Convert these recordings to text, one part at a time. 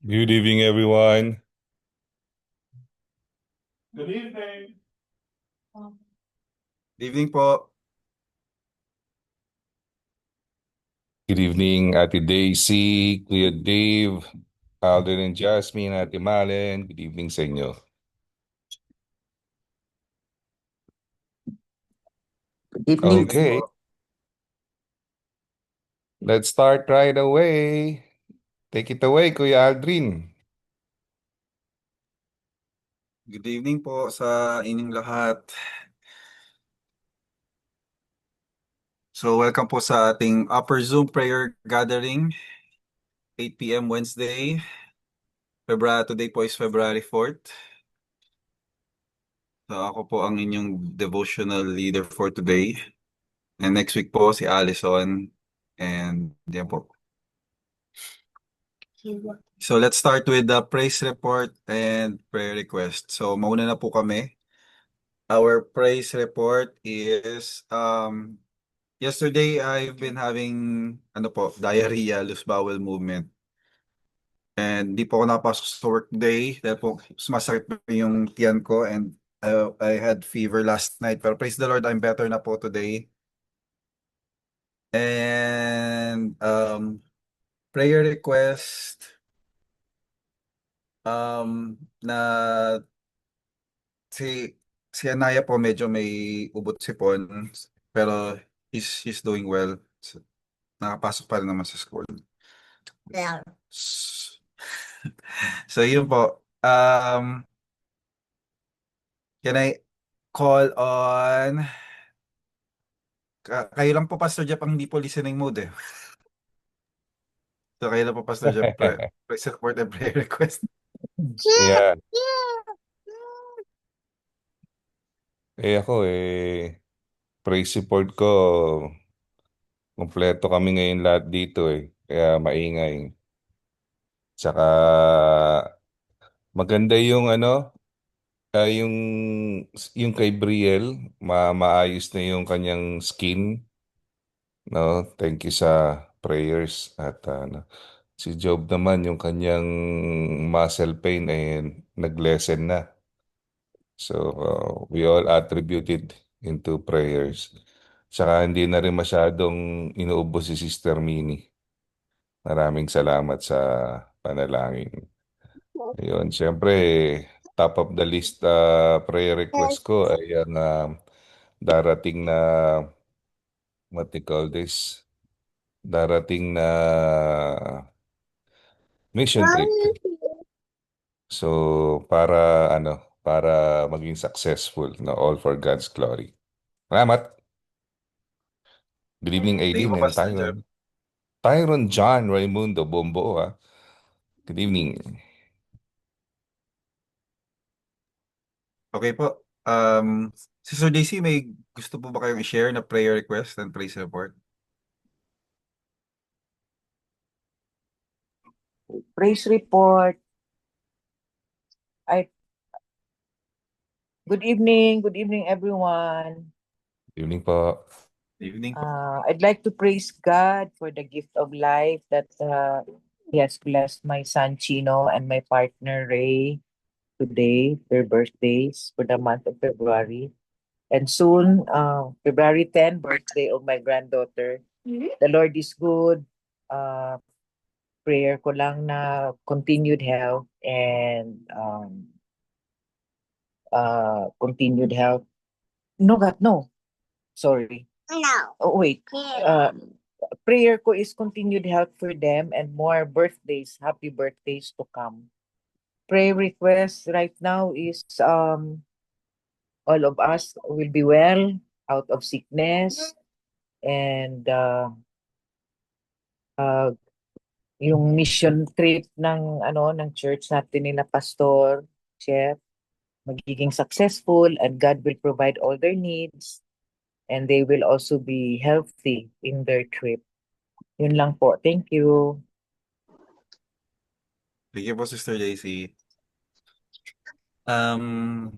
Good evening, everyone. Good evening. Evening po. Good evening, Ate Daisy, Kuya Dave, Alden and Jasmine, Ate Malen. Good evening sa inyo. Good evening Okay, po. let's start right away. Take it away, Kuya Aldrin. Good evening po sa inyong lahat. So welcome po sa ating Upper Zoom Prayer Gathering, 8 p.m. Wednesday. Today po is February 4th. So ako po ang inyong devotional leader for today. And next week po si Allison. And yan po. So let's start with the praise report and prayer request. So mauna na po kami. Our praise report is yesterday I've been having diarrhea, loose bowel movement. And di po ako napasok sa work day dahil po sumasakit po yung tiyan ko and I had fever last night. Pero praise the Lord, I'm better na po today. And prayer request na si si Anaya po medyo may ubot sipon pero he's doing well. So, nakapasok pa rin naman sa school. Yeah. So yun po. Can I call on kayo lang po Pastor Jeff ang hindi po listening mode eh. So kayo lang po Pastor Jeff praise support and prayer request. Yeah, ako praise support ko, kompleto kami ngayon lahat dito kaya maingay. Tsaka maganda yung yung kay Briel, maayos na yung kanyang skin. No, thank you sa prayers at si Job naman yung kanyang muscle pain nag-lessen na. So we all attributed into prayers. Saka hindi na rin masyadong inuubos si Sister Minnie. Maraming salamat sa panalangin. Ayun, siyempre top of the list prayer request ko ay ang darating na what they call this, darating na mission trip. So, para maging successful, na all for God's glory. Salamat. Good evening, Thank you Aileen po and Pastor Jeff. Tyron. Tyron John Raimundo Bombo, ah. Good evening. Okay po. Sister Daisy, may gusto po ba kayong i-share na prayer request and praise report? Praise report. I good evening everyone. Good evening po. Evening po. I'd like to praise God for the gift of life that He has blessed my son Chino and my partner Ray today, their birthdays for the month of February. And soon, February 10, birthday of my granddaughter. The Lord is good. Uh, Prayer ko lang na continued health and continued health. No, God, no. Sorry. No. Oh, wait. Prayer ko is continued health for them and more birthdays, happy birthdays to come. Prayer request right now is all of us will be well out of sickness and uh, yung mission trip ng church natin nila pastor, chef, magiging successful and God will provide all their needs and they will also be healthy in their trip. Yun lang po. Thank you. Thank you po Sister Daisy. Can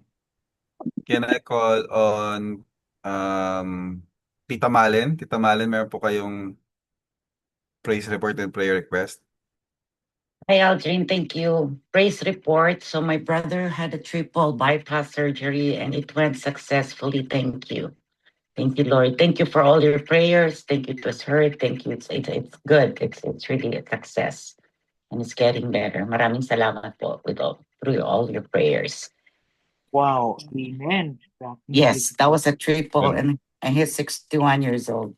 I call on Tita Malen? Tita Malen, meron po kayong praise report and prayer request? Hi, Aldrin. Thank you. Praise report. So my brother had a triple bypass surgery and it went successfully. Thank you. Thank you, Lord. Thank you for all your prayers. Thank you. It was heard. Thank you. It's good. It's really a success and it's getting better. Maraming salamat po with through all your prayers. Wow, amen. Yes, that was a triple Amen. and he's 61 years old.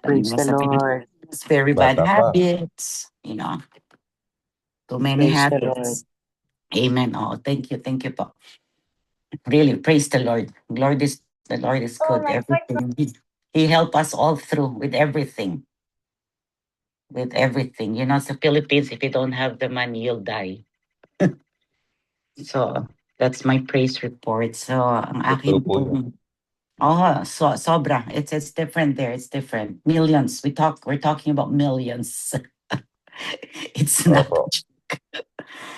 Praise the Lord. It's very bad Bata pa. habits, too many Praise the Lord. habits. Amen. Oh, thank you. Thank you po. Really, praise the Lord. The Lord is good. Everything. He helped us all through with everything. With everything. Sa Philippines, if you don't have the money, you'll die. So, that's my praise report. So, ang Totoo akin po yun. so sobra. It's different there. It's different. Millions. We're talking about millions. It's not. Opo.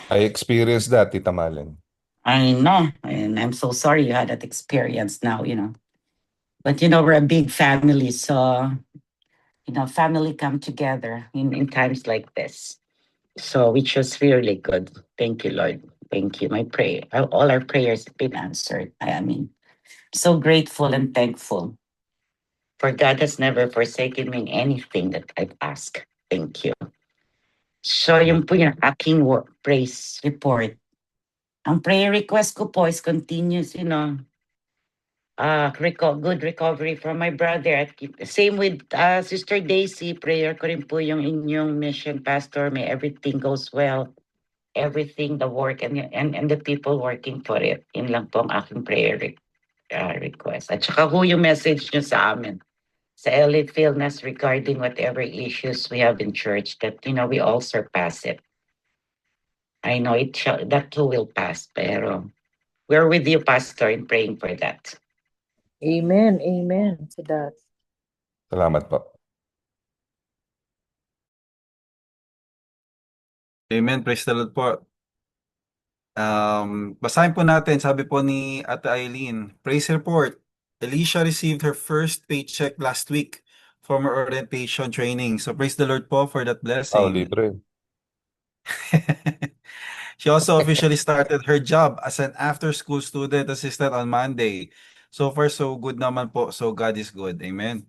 I experienced that, Tita Malen. I know, and I'm so sorry you had that experience now. But we're a big family, so family come together in times like this. So which was really good. Thank you, Lord. Thank you. My prayer, all our prayers have been answered. I mean, so grateful and thankful. For God has never forsaken me in anything that I've asked. Thank you. So yun po yung aking praise report. Ang prayer request ko po is continuous, good recovery from my brother. At same with Sister Daisy, prayer ko rin po yung inyong mission pastor. May everything goes well. Everything, the work and the people working for it. Yun lang po ang aking prayer request. At saka ho yung message nyo sa amin sa LA Philnas regarding whatever issues we have in church that, we all surpass it. I know that too will pass, pero we're with you, Pastor, in praying for that. Amen. Amen to that. Salamat po. Amen. Praise the Lord po. Basahin po natin, sabi po ni Ate Eileen, praise report. Alicia received her first paycheck last week from her orientation training. So praise the Lord po for that blessing. Libre. She also officially started her job as an after-school student assistant on Monday. So far, so good naman po. So God is good. Amen.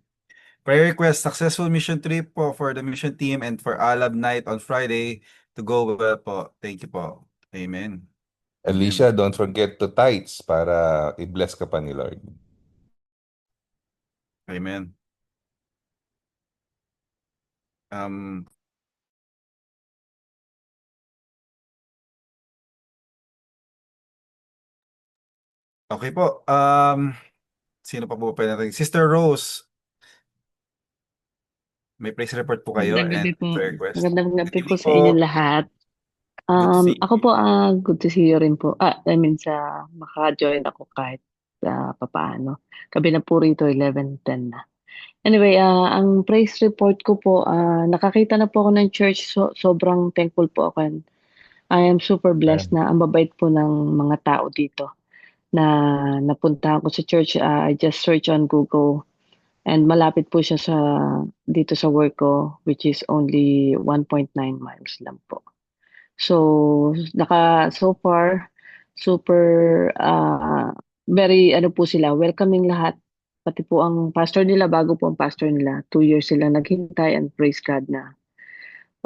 Prayer request, successful mission trip po for the mission team and for Alab night on Friday to go well po. Thank you po. Amen. Alicia, don't forget to tithes para i-bless ka pa ni Lord. Amen. Okay po. Sino pa po pwede natin? Sister Rose, may praise report po kayo Magandang gabi and po. prayer request. Magandang gabi Good po evening sa inyo po. lahat. Good to see Ako you. po, good to see you rin po. I mean, sa maka-join ako kahit papaano. Gabi na po rito, 11:10 na. Anyway, ang praise report ko po, nakakita na po ako ng church. Sobrang thankful po ako. And I am super blessed na ang babait po ng mga tao dito na napuntahan ko sa church. I just search on Google. And malapit po siya dito sa work ko, which is only 1.9 miles lang po. So, so far, super, very, po sila, welcoming lahat. Pati po ang pastor nila, bago po ang pastor nila, 2 years sila naghintay and praise God na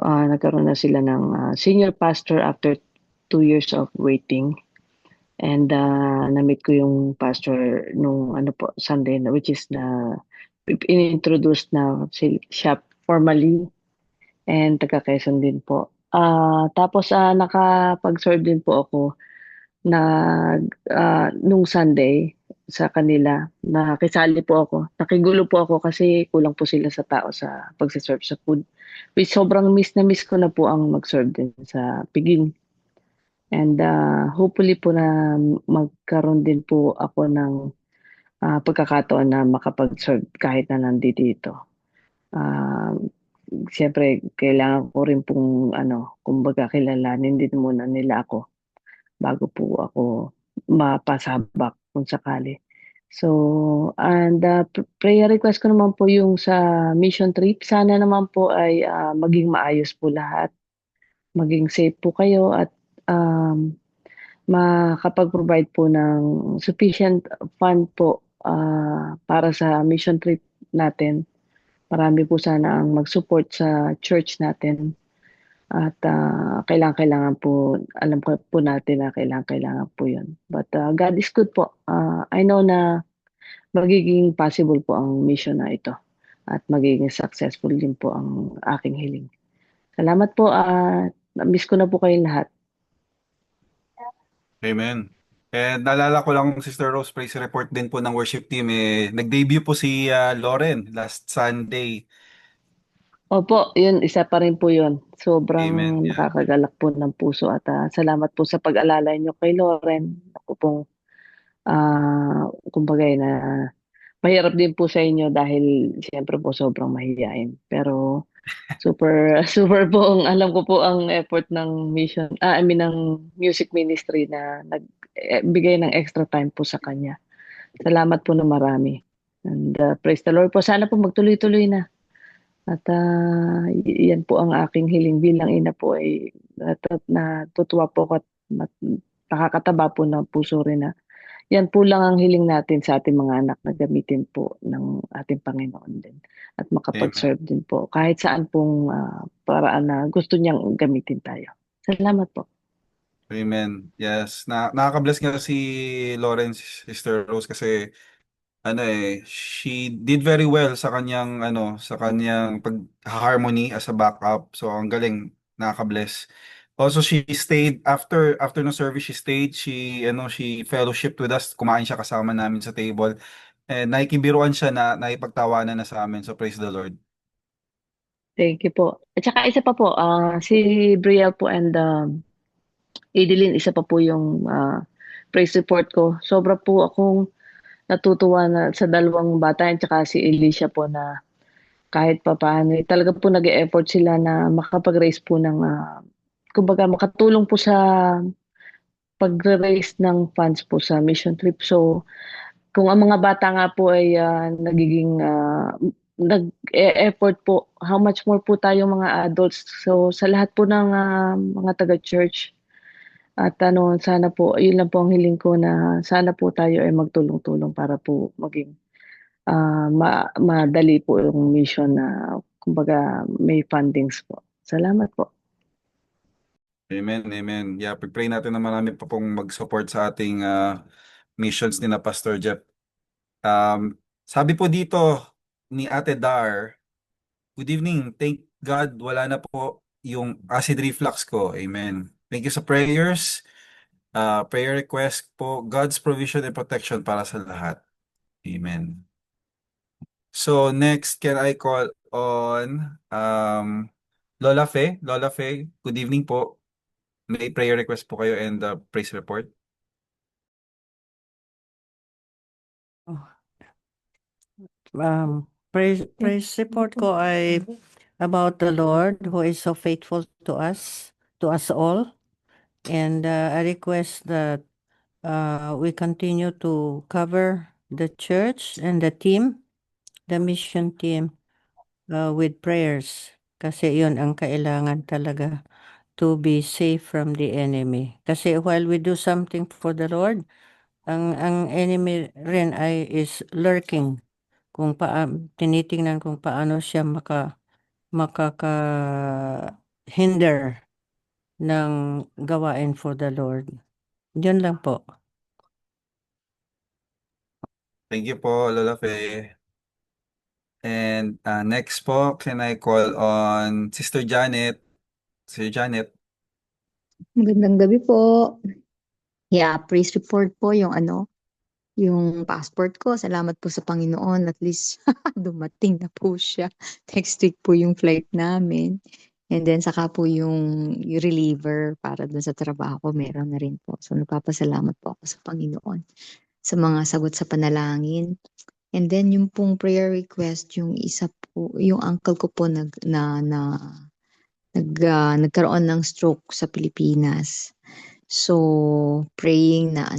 nagkaroon na sila ng senior pastor after 2 years of waiting. And na-meet ko yung pastor nung Sunday, which is in-introduce na siya formally and taga Quezon din po. Tapos nakapag-serve din po ako na nung Sunday sa kanila. Nakisali po ako. Nakigulo po ako kasi kulang po sila sa tao sa pagsiserve sa food. Which sobrang miss na miss ko na po ang mag-serve din sa piging. And hopefully po na magkaroon din po ako ng pagkakataon na makapag-serve kahit na nandito. Siyempre, kailangan ko rin pong kumbaga kilalanin din muna nila ako bago po ako mapasabak kung sakali. So, and prayer request ko naman po yung sa mission trip. Sana naman po ay maging maayos po lahat. maging safe po kayo at makapag-provide po ng sufficient fund po para sa mission trip natin. Marami po sana ang mag-support sa church natin. At kailangan po, alam ko po natin na kailangan po yun. But God is good po. I know na magiging possible po ang mission na ito. At magiging successful din po ang aking hiling. Salamat po at miss ko na po kayong lahat. Amen. And naalala ko lang, Sister Rose, praise report din po ng worship team. Nag-debut po si Lauren last Sunday. Opo, yun, isa pa rin po yun. Amen. Sobrang Yeah. nakakagalak po ng puso at salamat po sa pag-alala niyo kay Lauren. Ako pong, kumbaga na mahirap din po sa inyo dahil siyempre po sobrang mahihain. Pero super, super po ang alam ko po ang effort ng mission, I mean ng music ministry na nagbigay ng extra time po sa kanya. Salamat po na marami. And praise the Lord po. Sana po magtuloy-tuloy na. At yan po ang aking hiling bilang ina po ay natutuwa po ako at nakakataba po ng puso rin na yan po lang ang hiling natin sa ating mga anak na gamitin po ng ating Panginoon din at makapag-serve din po kahit saan pong paraan na gusto niyang gamitin tayo. Salamat po. Amen. Yes. Nakaka-bless nga si Lawrence, Sister Rose, kasi she did very well sa kanyang pag-harmony as a backup. So ang galing, nakaka-bless. Also, she stayed after no service, she fellowshiped with us. Kumain siya kasama namin sa table. And nakikibiruan siya na naipagtawanan na sa amin. So praise the Lord. Thank you po. At saka isa pa po, si Brielle po and Adeline, isa pa po yung praise report ko. Sobra po akong natutuwa na sa dalawang bata at saka si Alicia po na kahit pa paano, talaga po nag-e-effort sila na makapag-raise po ng, kumbaga makatulong po sa pag-raise ng funds po sa mission trip. So, kung ang mga bata nga po ay nagiging nag-e-effort po, how much more po tayo mga adults. So, sa lahat po ng mga taga-church, at sana po, yun lang po ang hiling ko na sana po tayo ay magtulong-tulong para po maging madali po yung mission na kumbaga may fundings po. Salamat po. Amen, amen. Yeah, pray natin na marami pa pong mag-support sa ating missions ni na Pastor Jeff. Sabi po dito ni Ate Dar, good evening. Thank God wala na po yung acid reflux ko. Amen. Thank you sa prayers. Prayer request po, God's provision and protection para sa lahat. Amen. So next, can I call on Lola Fe? Lola Fe, good evening po. May prayer request po kayo and praise report. Praise report ko ay about the Lord who is so faithful to us all. And I request that we continue to cover the church and the mission team with prayers. Kasi yun ang kailangan talaga to be safe from the enemy. Kasi while we do something for the Lord, ang enemy rin is lurking. Tinitingnan kung paano siya makaka-hinder ng gawain for the Lord. Yun lang po. Thank you po, Lola Fe. And next po, can I call on Sister Janet? Sister Janet. Magandang gabi po. Yeah, praise report po yung yung passport ko. Salamat po sa Panginoon. At least dumating na po siya. Next week po yung flight namin. And then saka po yung reliever para dun sa trabaho ko. Meron na rin po. So nagpapasalamat po ako sa Panginoon sa mga sagot sa panalangin. And then yung pong prayer request, yung isa po, yung uncle ko po nagkaroon ng stroke sa Pilipinas. So, praying na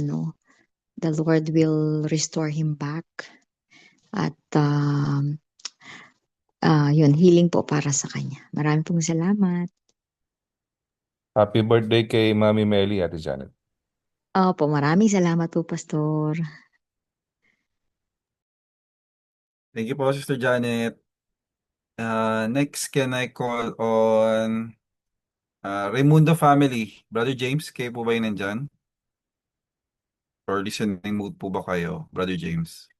the Lord will restore him back. At yun, healing po para sa kanya. Maraming pong salamat. Happy birthday kay Mami Melly, Ate Janet. Opo, maraming salamat po, Pastor. Thank you po, Sister Janet. Next, can I call on Raimundo family? Brother James, kayo po ba yung nandyan? Or listening mood po ba kayo, Brother James?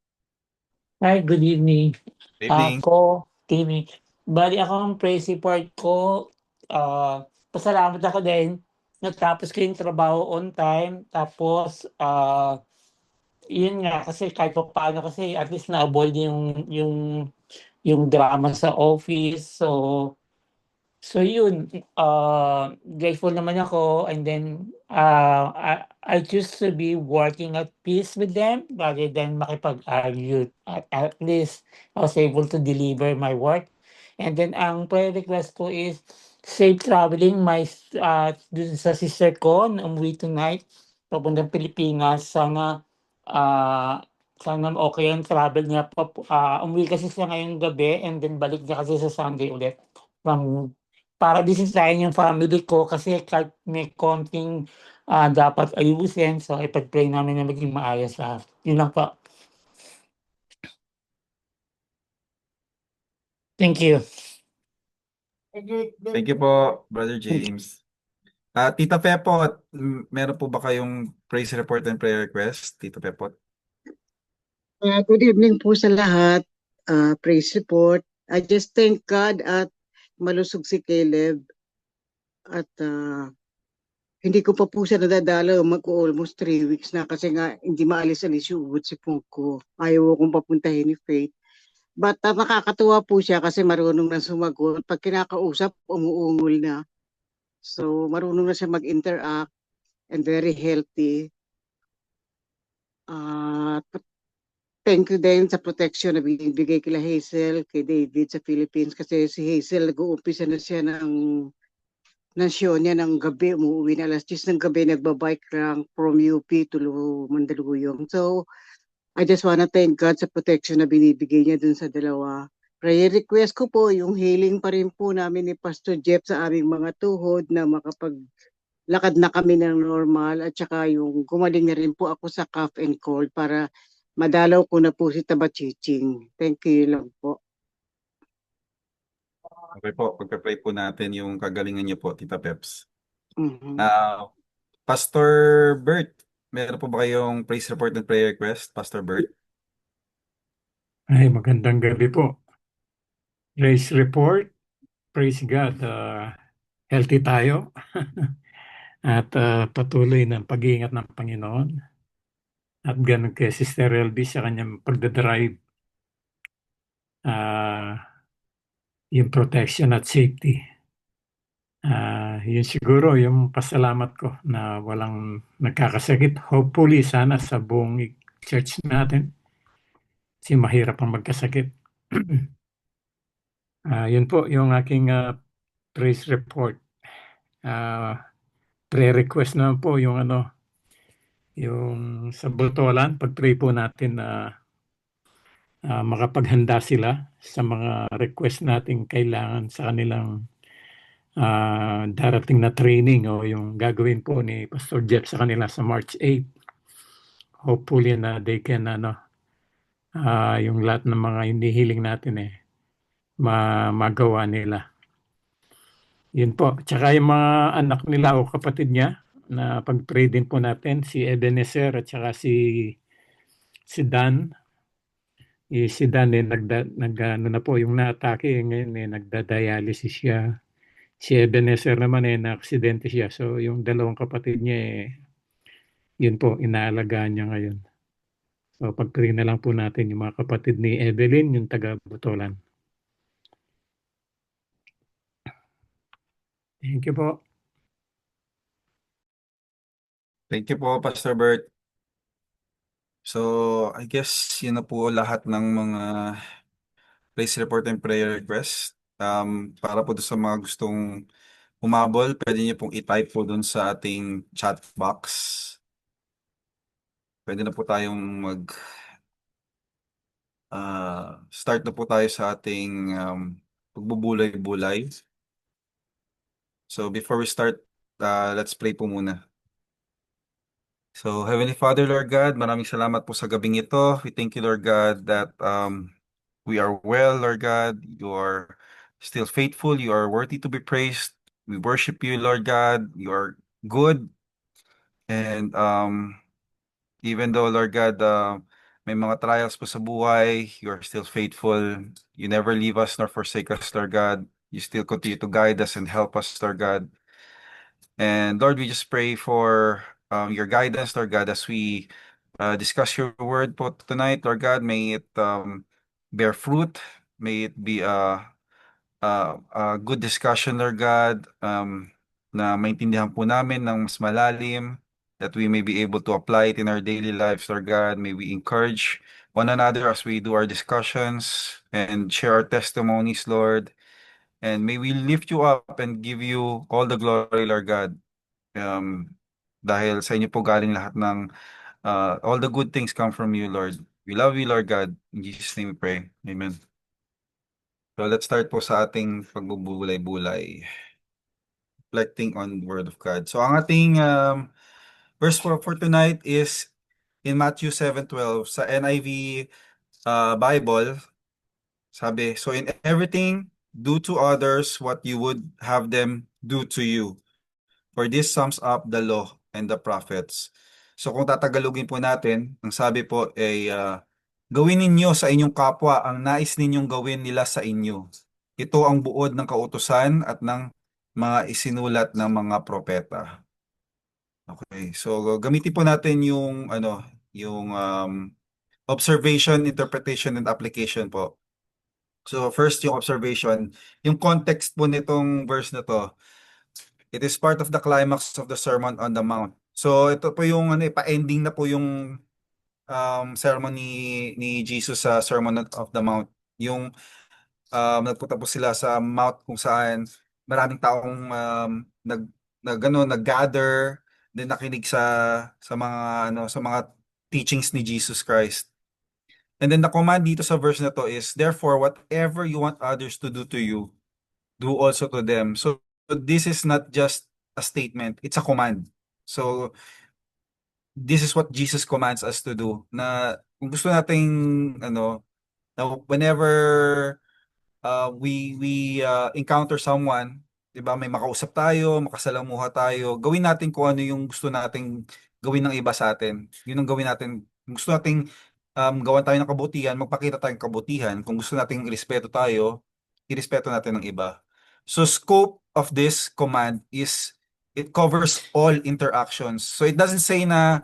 Hi, good evening. Evening. Timmy. Bali ako ang praise report ko. Pasalamat ako din. Natapos ko yung trabaho on time. Tapos, yun nga, kasi kahit pa paano kasi at least na-avoid yung drama sa office. So yun, grateful naman ako, and then I choose to be working at peace with them rather than makipag-argue. At least I was able to deliver my work. And then ang prayer request ko is safe traveling dun sa sister ko na umuwi tonight papuntang Pilipinas. Sana okay ang travel niya. Umuwi kasi siya ngayong gabi, and then balik niya kasi sa Sunday ulit from para bisitahin yung family ko kasi kahit may konting dapat ayusin, so ipag-pray namin na maging maayos lahat. Yun lang po. Thank you. Thank you po, Brother James. Tita Pepot, meron po ba kayong praise report and prayer request, Tita Pepot? Good evening po sa lahat. Praise report. I just thank God at malusog si Caleb at hindi ko pa po siya nadadala, mag-almost 3 weeks na kasi nga hindi maalis-alis yung ugot si ko. Ayaw akong papuntahin ni Faith. But nakakatuwa po siya kasi marunong na sumagot. Pag kinakausap, umuungol na. So marunong na siya mag-interact and very healthy. Thank you din sa protection na binibigay kila Hazel, kay David sa Philippines kasi si Hazel nag-uumpisa na siya ng show niya ng gabi, umuwi na alas 10 ng gabi, nagbabike lang from UP to Mandaluyong. So, I just wanna thank God sa protection na binibigay niya dun sa dalawa. Prayer request ko po, yung healing pa rin po namin ni Pastor Jeff sa aming mga tuhod na makapaglakad na kami ng normal at saka yung gumaling na rin po ako sa cough and cold para madalaw ko na po si Tabachiching. Thank you lang po. Okay po, pagpa-pray po natin yung kagalingan niyo po, Tita Peps. Mhm. Pastor Bert, meron po ba kayong praise report and prayer request, Pastor Bert? Ay, magandang gabi po. Praise report, praise God. Healthy tayo at patuloy ng pag-iingat ng Panginoon. At ganun kay Sister Elby sa kanyang pagdadrive, yung protection at safety. Yun siguro yung pasalamat ko na walang nagkakasakit. Hopefully, sana sa buong church natin, kasi mahirap ang magkasakit. Yun po yung aking praise report. Prayer request naman po yung yung sa Botolan, pag-pray po natin na makapaghanda sila sa mga request nating kailangan sa kanilang darating na training o yung gagawin po ni Pastor Jeff sa kanila sa March 8. Hopefully na they can yung lahat ng mga hinihiling natin magawa nila. Yun po. Tsaka yung mga anak nila o kapatid niya na pag-pray din po natin, si Ebenezer at saka si Dan. Si Dan ano na po yung na-atake ngayon nagda-dialysis siya. Si Ebenezer naman na-aksidente siya. So yung dalawang kapatid niya yun po, inaalagaan niya ngayon. So pag-pray na lang po natin yung mga kapatid ni Evelyn, yung taga Butolan. Thank you po. Thank you po, Pastor Bert. So, I guess yun na po lahat ng mga praise report and prayer request. Para po doon sa mga gustong humabol, pwede niyo pong i-type po doon sa ating chat box. Pwede na po tayong start na po tayo sa ating pagbubulay-bulay. So before we start let's pray po muna. So, Heavenly Father, Lord God, maraming salamat po sa gabing ito. We thank you, Lord God, that we are well, Lord God. You are still faithful. You are worthy to be praised. We worship you, Lord God. You are good. And even though, Lord God, may mga trials po sa buhay, you are still faithful. You never leave us nor forsake us, Lord God. You still continue to guide us and help us, Lord God. And Lord, we just pray for your guidance, Lord God, as we discuss your word po tonight, Lord God. May it bear fruit. May it be a good discussion, Lord God, na maintindihan po namin ng mas malalim, that we may be able to apply it in our daily lives, Lord God. May we encourage one another as we do our discussions and share our testimonies, Lord. And may we lift you up and give you all the glory, Lord God. Dahil sa inyo po galing lahat ng all the good things come from you, Lord. We love you, Lord God. In Jesus' name we pray. Amen. So let's start po sa ating pagbubulay-bulay. Reflecting on the Word of God. So ang ating verse for tonight is in Matthew 7:12 sa NIV Bible. Sabi, so in everything, do to others what you would have them do to you. For this sums up the law and the prophets. So kung tatagalogin po natin, ang sabi po ay gawin ninyo sa inyong kapwa ang nais ninyong gawin nila sa inyo. Ito ang buod ng kautusan at ng mga isinulat ng mga propeta. Okay, so gamitin po natin yung yung observation, interpretation, and application po. So first yung observation, yung context po nitong verse na to. It is part of the climax of the Sermon on the Mount. So ito po yung pa-ending na po yung sermon ni Jesus sa Sermon of the Mount. Yung nagpunta po sila sa mount kung saan maraming taong nag-gather, then nakinig sa mga sa mga teachings ni Jesus Christ. And then the command dito sa verse na to is, therefore, whatever you want others to do to you, do also to them. So this is not just a statement, it's a command. So this is what Jesus commands us to do. Na kung gusto nating na whenever we encounter someone, 'di ba, may makausap tayo, makasalamuha tayo, gawin natin kung ano yung gusto nating gawin ng iba sa atin. Yun ang gawin natin. Kung gusto nating gawan tayo ng kabutihan, magpakita tayong kabutihan. Kung gusto nating irespeto tayo, irespeto natin ng iba. So scope of this command is it covers all interactions. So it doesn't say na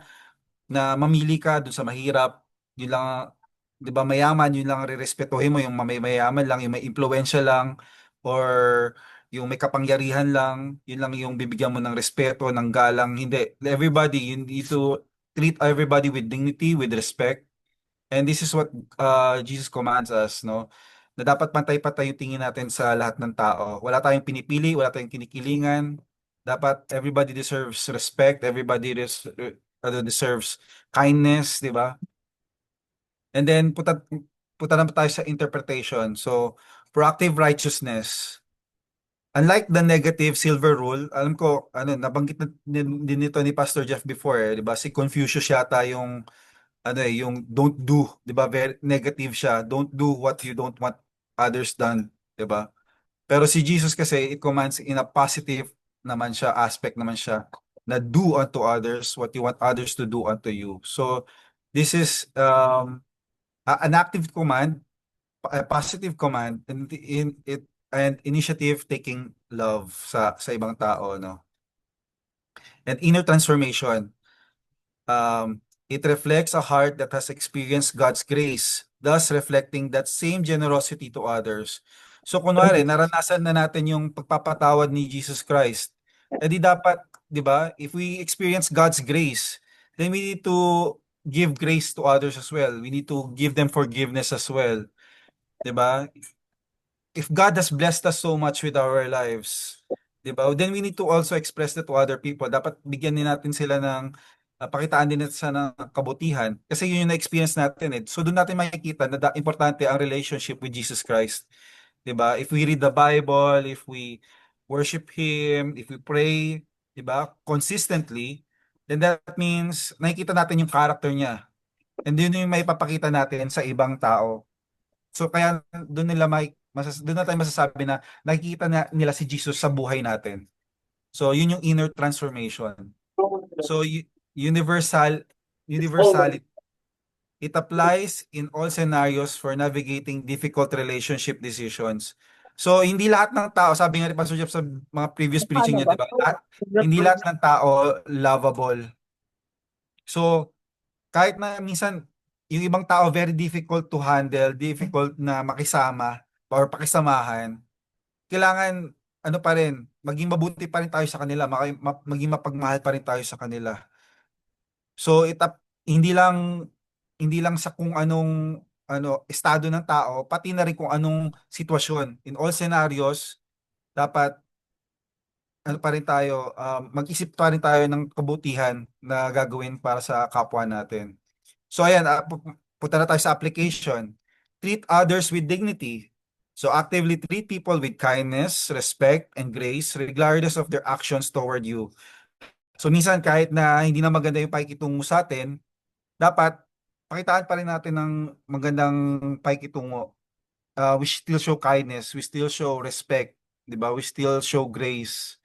mamili ka dun sa mahirap, yun lang, 'di ba, mayaman, yun lang rerespetuhin mo, yung mayaman lang, yung may impluwensya lang, or yung may kapangyarihan lang, yun lang yung bibigyan mo ng respeto, ng galang. Hindi. Everybody, you need to treat everybody with dignity, with respect. And this is what Jesus commands us, no? Na dapat pantay-pantay yung tingin natin sa lahat ng tao. Wala tayong pinipili, wala tayong kinikilingan. Dapat everybody deserves respect, everybody deserves kindness, di ba? And then punta naman tayo sa interpretation. So, proactive righteousness. Unlike the negative silver rule, alam ko, nabanggit na din nito ni Pastor Jeff before, di ba? Si Confucius yata yung yung don't do, 'di ba? Very negative siya. Don't do what you don't want others done, 'di ba? Pero si Jesus kasi it commands in a positive naman siya, aspect naman siya, na do unto others what you want others to do unto you. So this is an active command, a positive command, and initiative taking love sa ibang tao, no? And inner transformation. It reflects a heart that has experienced God's grace, thus reflecting that same generosity to others. So kunwari, naranasan na natin yung pagpapatawad ni Jesus Christ. Eh di dapat, di ba, if we experience God's grace, then we need to give grace to others as well. We need to give them forgiveness as well. Di ba? If God has blessed us so much with our lives, di ba, then we need to also express that to other people. Dapat bigyan din natin sila ng pakitaan din natin sa ng kabutihan kasi yun yung na-experience natin eh. So doon natin makikita na importante ang relationship with Jesus Christ. 'Di ba? If we read the Bible, if we worship Him, if we pray, di ba, consistently, then that means nakikita natin yung character niya. And yun yung may papakita natin sa ibang tao. So kaya doon na tayo masasabi na nakikita nila si Jesus sa buhay natin. So yun yung inner transformation. So universality, it applies in all scenarios for navigating difficult relationship decisions. So hindi lahat ng tao, sabi nga ni Pastor Jeff sa mga previous preaching niya, di ba? Hindi lahat ng tao lovable. So kahit na minsan yung ibang tao very difficult to handle, difficult na makisama or pakisamahan, kailangan ano pa rin, maging mabuti pa rin tayo sa kanila, maging mapagmahal pa rin tayo sa kanila. So hindi lang sa kung anong estado ng tao, pati na rin kung anong sitwasyon. In all scenarios, dapat ano pa rin tayo, mag-isip pa rin tayo ng kabutihan na gagawin para sa kapwa natin. So ayan, punta na tayo sa application. Treat others with dignity. So actively treat people with kindness, respect, and grace regardless of their actions toward you. So minsan kahit na hindi na maganda yung pakikitungo sa atin, dapat pakitaan pa rin natin ng magandang pakikitungo. We still show kindness, we still show respect, 'di ba? We still show grace.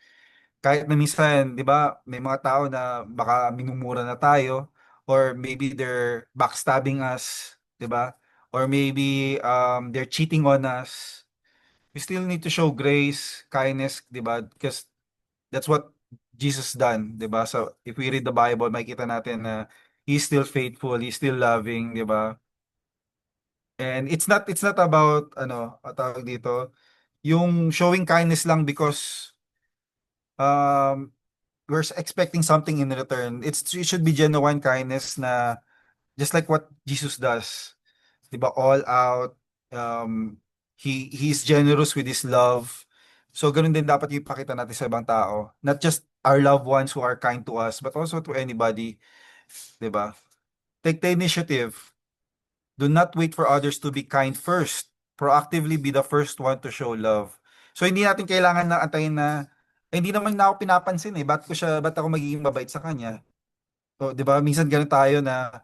Kahit na minsan, 'di ba, may mga tao na baka minumura na tayo or maybe they're backstabbing us, 'di ba? Or maybe they're cheating on us. We still need to show grace, kindness, 'di ba? Because that's what Jesus done, 'di ba? So if we read the Bible, makikita natin na He's still faithful, He's still loving, 'di ba? And it's not about tawag dito, yung showing kindness lang because um we're expecting something in return. It should be genuine kindness na just like what Jesus does. 'Di ba? All out. He's generous with his love. So ganun din dapat yung ipakita natin sa ibang tao. Not just our loved ones who are kind to us, but also to anybody, 'di ba? Take the initiative. Do not wait for others to be kind first. Proactively be the first one to show love. So hindi natin kailangan na antayin na hindi naman na ako pinapansin eh. Ba't ako magiging mabait sa kanya? So, 'di ba? Minsan ganun tayo na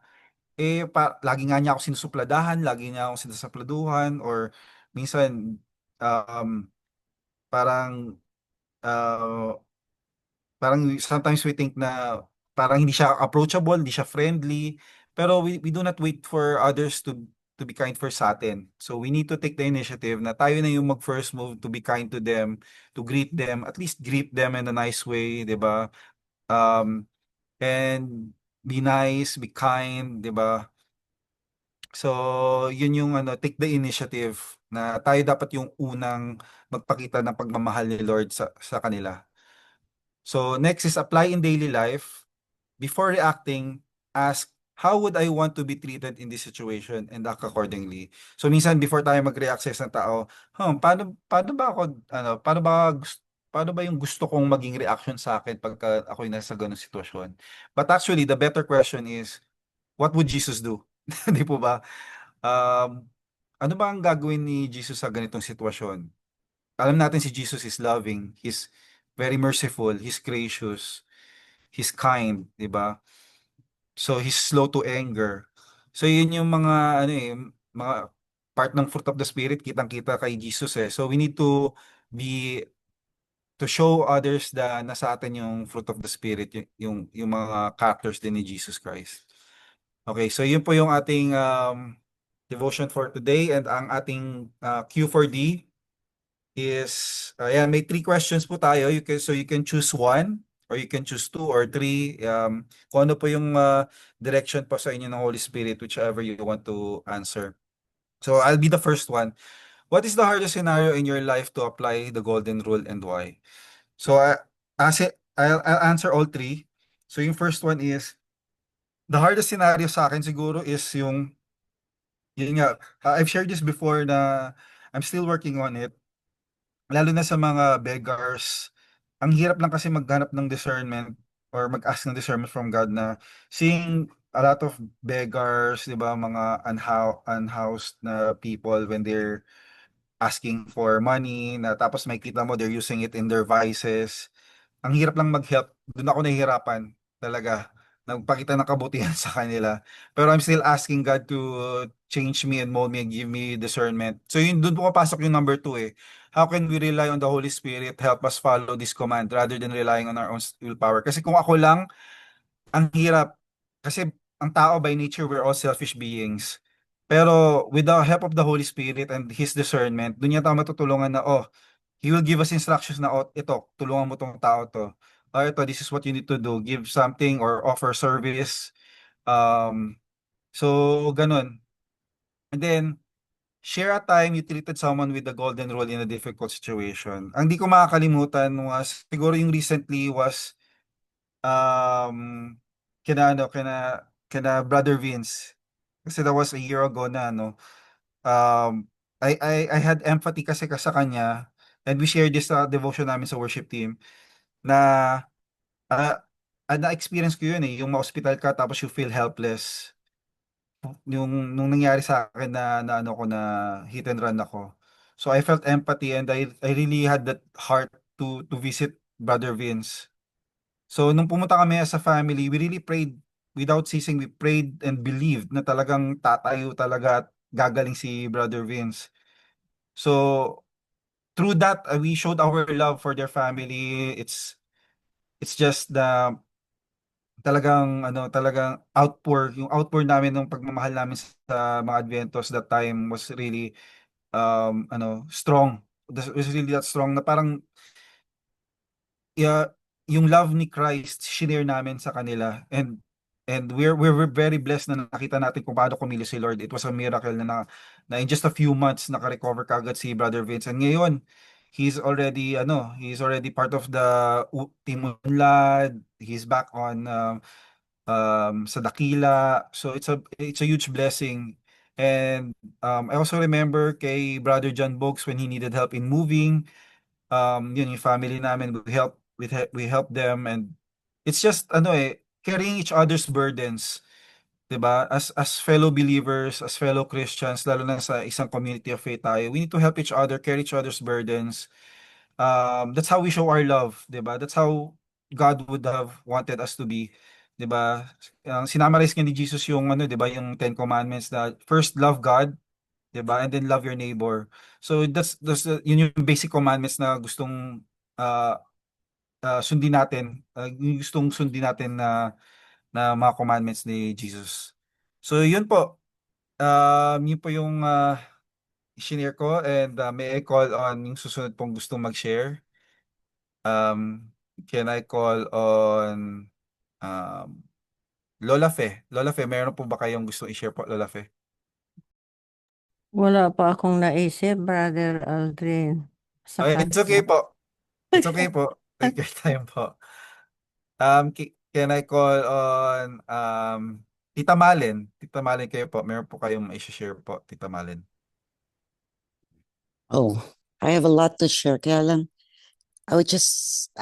lagi nga niya ako sinusupladahan, lagi niya ako sinusupladuhan or minsan um parang uh, parang sometimes we think na parang hindi siya approachable, hindi siya friendly, pero we do not wait for others to be kind first sa atin. So we need to take the initiative na tayo na yung mag-first move to be kind to them, to greet them, at least greet them in a nice way, 'di ba? Um, and be nice, be kind, 'di ba? So, yun yung take the initiative na tayo dapat yung unang magpakita ng pagmamahal ni Lord sa kanila. So, next is apply in daily life. Before reacting, ask, how would I want to be treated in this situation and act accordingly. So, minsan before tayo mag-react sa isang tao, paano ba ako, paano ba yung gusto kong maging reaction sa akin pagka ako'y nasa ganung sitwasyon? But actually, the better question is, what would Jesus do? Di po ba? Um, ano ba ang gagawin ni Jesus sa ganitong sitwasyon? Alam natin si Jesus is loving, He's very merciful, He's gracious, He's kind, di ba? So, He's slow to anger. So, yun yung mga, mga part ng fruit of the Spirit, kitang-kita kay Jesus eh. So, we need be, to show others na nasa atin yung fruit of the Spirit, yung mga characters din ni Jesus Christ. Okay, so yun po yung ating devotion for today and ang ating Q4D is may 3 questions po tayo. So you can choose 1 or you can choose 2 or 3 kung ano po yung direction po sa inyo ng Holy Spirit, whichever you want to answer. So I'll be the first one. What is the hardest scenario in your life to apply the golden rule and why? So I'll answer all 3. So yung first one is the hardest scenario sa akin siguro is yun nga, I've shared this before na I'm still working on it. Lalo na sa mga beggars. Ang hirap lang kasi maghanap ng discernment or mag-ask ng discernment from God na seeing a lot of beggars, di ba, mga unhoused na people when they're asking for money, na tapos makita mo they're using it in their vices. Ang hirap lang mag-help doon ako nahihirapan talaga. Nagpakita ng kabutihan sa kanila. Pero I'm still asking God to change me and mold me and give me discernment. So yun, doon po papasok yung number 2 eh. How can we rely on the Holy Spirit help us follow this command rather than relying on our own willpower? Kasi kung ako lang, ang hirap. Kasi ang tao by nature, we're all selfish beings. Pero with the help of the Holy Spirit and His discernment, doon niya tayo matutulungan na, oh, He will give us instructions na, oh, ito, tulungan mo tong tao to. Oh, ito, this is what you need to do. Give something or offer service. Um, so, ganun. And then, share a time you treated someone with the golden rule in a difficult situation. Ang di ko makakalimutan was, siguro yung recently was, um, kina Brother Vince. Kasi that was a year ago na, ano, um, I had empathy kasi sa kanya, and we shared this devotion namin sa worship team, na ah, na-experience ko yun eh, yung ma-hospital ka tapos you feel helpless. Yung nung nangyari sa akin na ano ko na hit and run ako. So I felt empathy and I really had that heart to visit Brother Vince. So nung pumunta kami as a family, we really prayed without ceasing. We prayed and believed na talagang tatayo talaga at gagaling si Brother Vince. So through that, we showed our love for their family. It's just the talagang outpour, yung outpour namin ng pagmamahal namin sa mga Adventos that time was really strong. It was really that strong na parang yeah, yung love ni Christ shinare namin sa kanila, and we're very blessed na nakita natin kung paano kumilos si Lord. It was a miracle na in just a few months naka-recover kagad si Brother Vince, and ngayon he's already part of the Team Unlad. He's back on sa Dakila. So it's a huge blessing. And I also remember kay Brother John Bogs when he needed help in moving. Yun yung family namin, we help them, and it's just carrying each other's burdens, 'di ba? As fellow believers, as fellow Christians, lalo na sa isang community of faith tayo, we need to help each other, carry each other's burdens. That's how we show our love, 'di ba? That's how God would have wanted us to be, 'di ba? Sinamarize nga ni Jesus yung 'di ba, yung Ten Commandments na first love God, 'di ba? And then love your neighbor. So yun yung basic commandments na gustong uh, sundin natin, yung gustong sundin natin na mga commandments ni Jesus. So yun po. Yun po yung shinare ko, and may I call on yung susunod pong gustong mag-share. Um, can I call on um, Lola Fe? Lola Fe, meron po ba kayong gustong i-share po, Lola Fe? Wala pa akong naisip, Brother Aldrin. Okay, Saka it's okay po. It's okay po. Take your time po. Can I call on Tita Malen? Tita Malen kayo po. Meron po kayong i-share po, Tita Malen. Oh, I have a lot to share. Kaya lang, I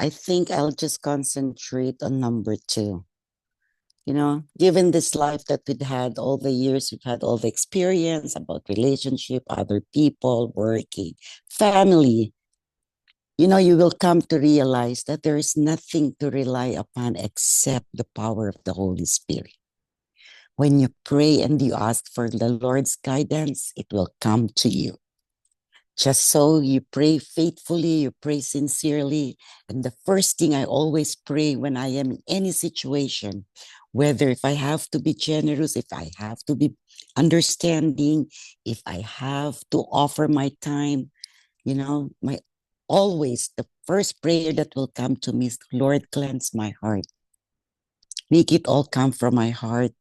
think I'll just concentrate on number 2. You know, given this life that we've had all the years, we've had all the experience about relationship, other people, working, family, you know, you will come to realize that there is nothing to rely upon except the power of the Holy Spirit. When you pray and you ask for the Lord's guidance, it will come to you. Just so you pray faithfully, you pray sincerely. And the first thing I always pray when I am in any situation, whether if I have to be generous, if I have to be understanding, if I have to offer my time, you know, always the first prayer that will come to me is, Lord, cleanse my heart. Make it all come from my heart.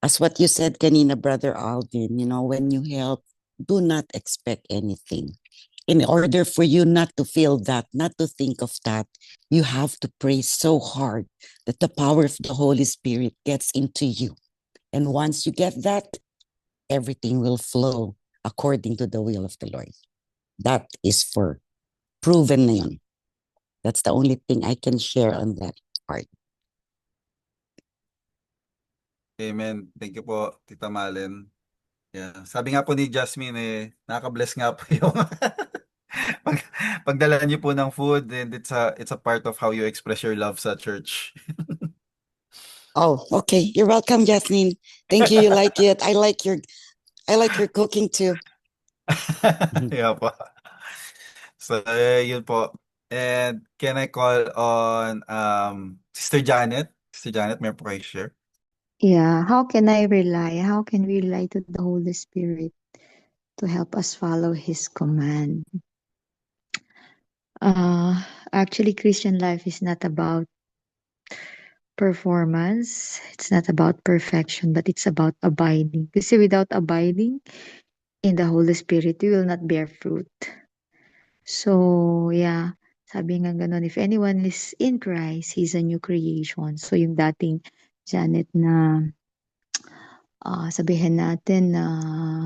As what you said kanina, Brother Alvin, you know, when you help, do not expect anything. In order for you not to feel that, not to think of that, you have to pray so hard that the power of the Holy Spirit gets into you. And once you get that, everything will flow according to the will of the Lord. That is for proven na yun. That's the only thing I can share on that part. Amen. Thank you po, Tita Malen. Yeah. Sabi nga po ni Jasmine, nakaka-bless nga po yung pag, pagdala niyo po ng food, and it's a part of how you express your love sa church. Oh, okay. You're welcome, Jasmine. Thank you. You like it. I like your cooking too. Yeah po. So, yun po. And can I call on Sister Janet? Sister Janet, meron po kayo share? Yeah, how can I rely? How can we rely to the Holy Spirit to help us follow His command? Actually, Christian life is not about performance. It's not about perfection, but it's about abiding. Kasi without abiding in the Holy Spirit, we will not bear fruit. So, yeah, sabi nga ganun, if anyone is in Christ, he's a new creation. So, yung dating Janet na sabihin natin na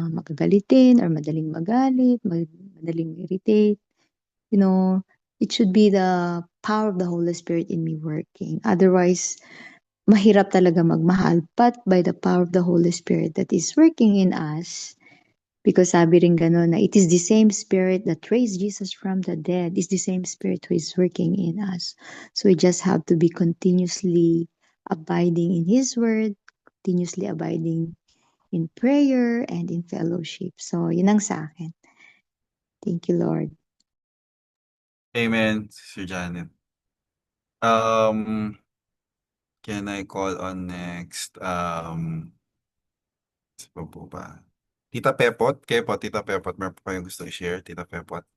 magagalitin or madaling magalit, madaling irritate, it should be the power of the Holy Spirit in me working. Otherwise, mahirap talaga magmahal. But by the power of the Holy Spirit that is working in us, because sabi rin gano'n na it is the same Spirit that raised Jesus from the dead, is the same Spirit who is working in us. So we just have to be continuously abiding in His Word, continuously abiding in prayer and in fellowship. So, yun ang sa akin. Thank you, Lord. Amen, Sister Janet. Can I call on next? Sino po ba? Tita Pepot? Kayo po, Tita Pepot. Meron po kayong gusto i-share, Tita Pepot?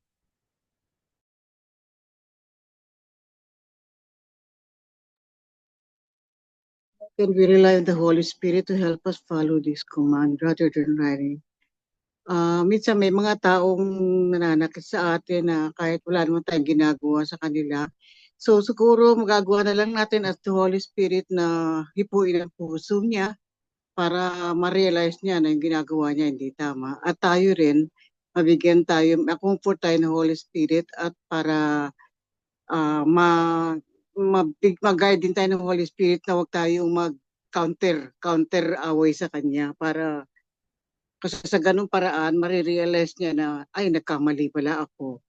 Can we rely on the Holy Spirit to help us follow this command rather than writing? Minsan may mga taong nananakit sa atin na kahit wala naman tayong ginagawa sa kanila. So siguro magagawa na lang natin as the Holy Spirit na hipuin ang puso niya para ma-realize niya na yung ginagawa niya hindi tama. At tayo rin, mabigyan tayo, ma-comfort tayo ng Holy Spirit at para mag-guide din tayo ng Holy Spirit na huwag tayong counter away sa Kanya para kasi sa ganung paraan, marirealize niya na, ay, nagkamali pala ako.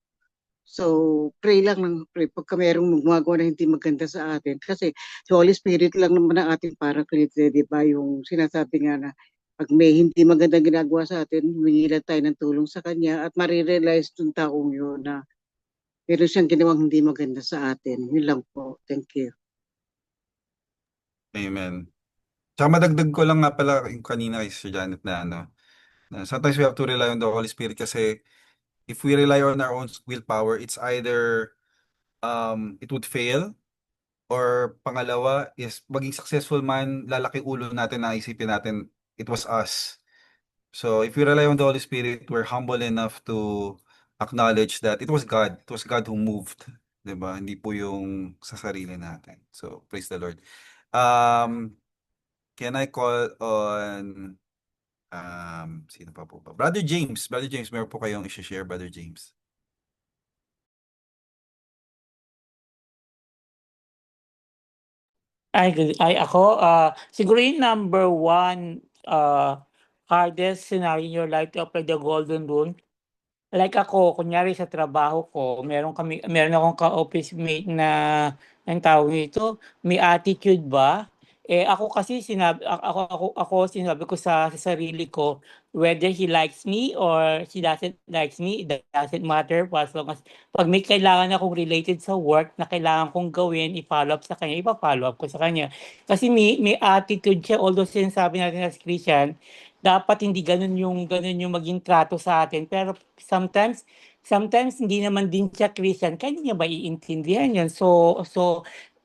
So, pray lang ng pray pagka merong gumagawa na hindi maganda sa atin. Kasi si Holy Spirit lang naman ang ating paraclete, di ba? Yung sinasabi nga na pag may hindi maganda ginagawa sa atin, humingi lang tayo ng tulong sa Kanya at marirealize ng taong yun na meron siyang ginawang hindi maganda sa atin. Yun lang po. Thank you. Amen. Tsaka madagdag ko lang nga pala yung kanina kay Sister Janet na sometimes we have to rely on the Holy Spirit kasi if we rely on our own willpower, it's either it would fail, or pangalawa is maging successful man, lalaki ulo natin na isipin natin it was us. So if we rely on the Holy Spirit, we're humble enough to acknowledge that it was God. It was God who moved. 'Di ba? Hindi po yung sa sarili natin. So praise the Lord. Can I call on sino pa po ba? Brother James. Brother James, meron po kayong i-share, Brother James. Ako, siguro yung number one hardest scenario in your life to apply the golden rule. Like ako, kunyari sa trabaho ko, meron akong ka-office mate na, ang tawag nito, may attitude ba? Ako kasi sinabi ko sa sarili ko, whether he likes me or he doesn't likes me, it doesn't matter as long as pag may kailangan akong related sa work na kailangan kong gawin, i-follow up sa kanya, ipa-follow up ko sa kanya. Kasi may attitude siya, although sinasabi natin as Christian, dapat hindi ganun yung maging trato sa atin. Pero sometimes hindi naman din siya Christian. Kaya niya ba iintindihan yun? So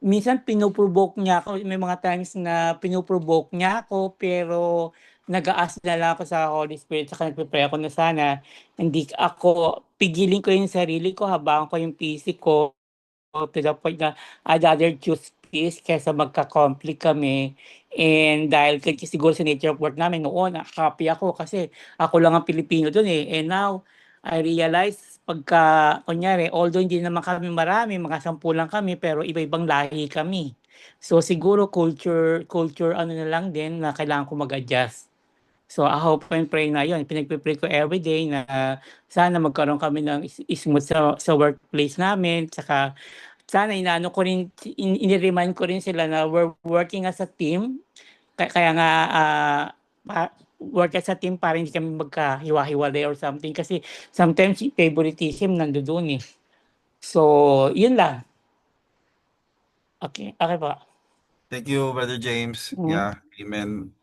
minsan pinoprovoke niya ako. May mga times na pinoprovoke niya ako, pero nag-aas na lang ako sa Holy Spirit. Saka nagpe-pray ako na sana hindi ako, pigilin ko yung sarili ko, habang ko yung PC ko to the point na I'd rather choose peace kaysa magka-conflict kami. And dahil siguro sa nature of work namin noon, happy ako kasi ako lang ang Pilipino doon eh. And now, I realize kunyari, although hindi naman kami marami, mga 10 lang kami, pero iba-ibang lahi kami. So siguro culture ano na lang din na kailangan ko mag-adjust. So I hope and pray na yun. Pinagpipray ko everyday na sana magkaroon kami ng smooth sa workplace namin. Tsaka sana inaano ko rin, in-remind ko rin sila na we're working as a team. Kaya nga work as a team para hindi kami magkahiwa-hiwalay or something. Kasi sometimes favoritism nandoon eh. So, yun lang. Okay po. Thank you, Brother James. Mhm. Yeah, amen.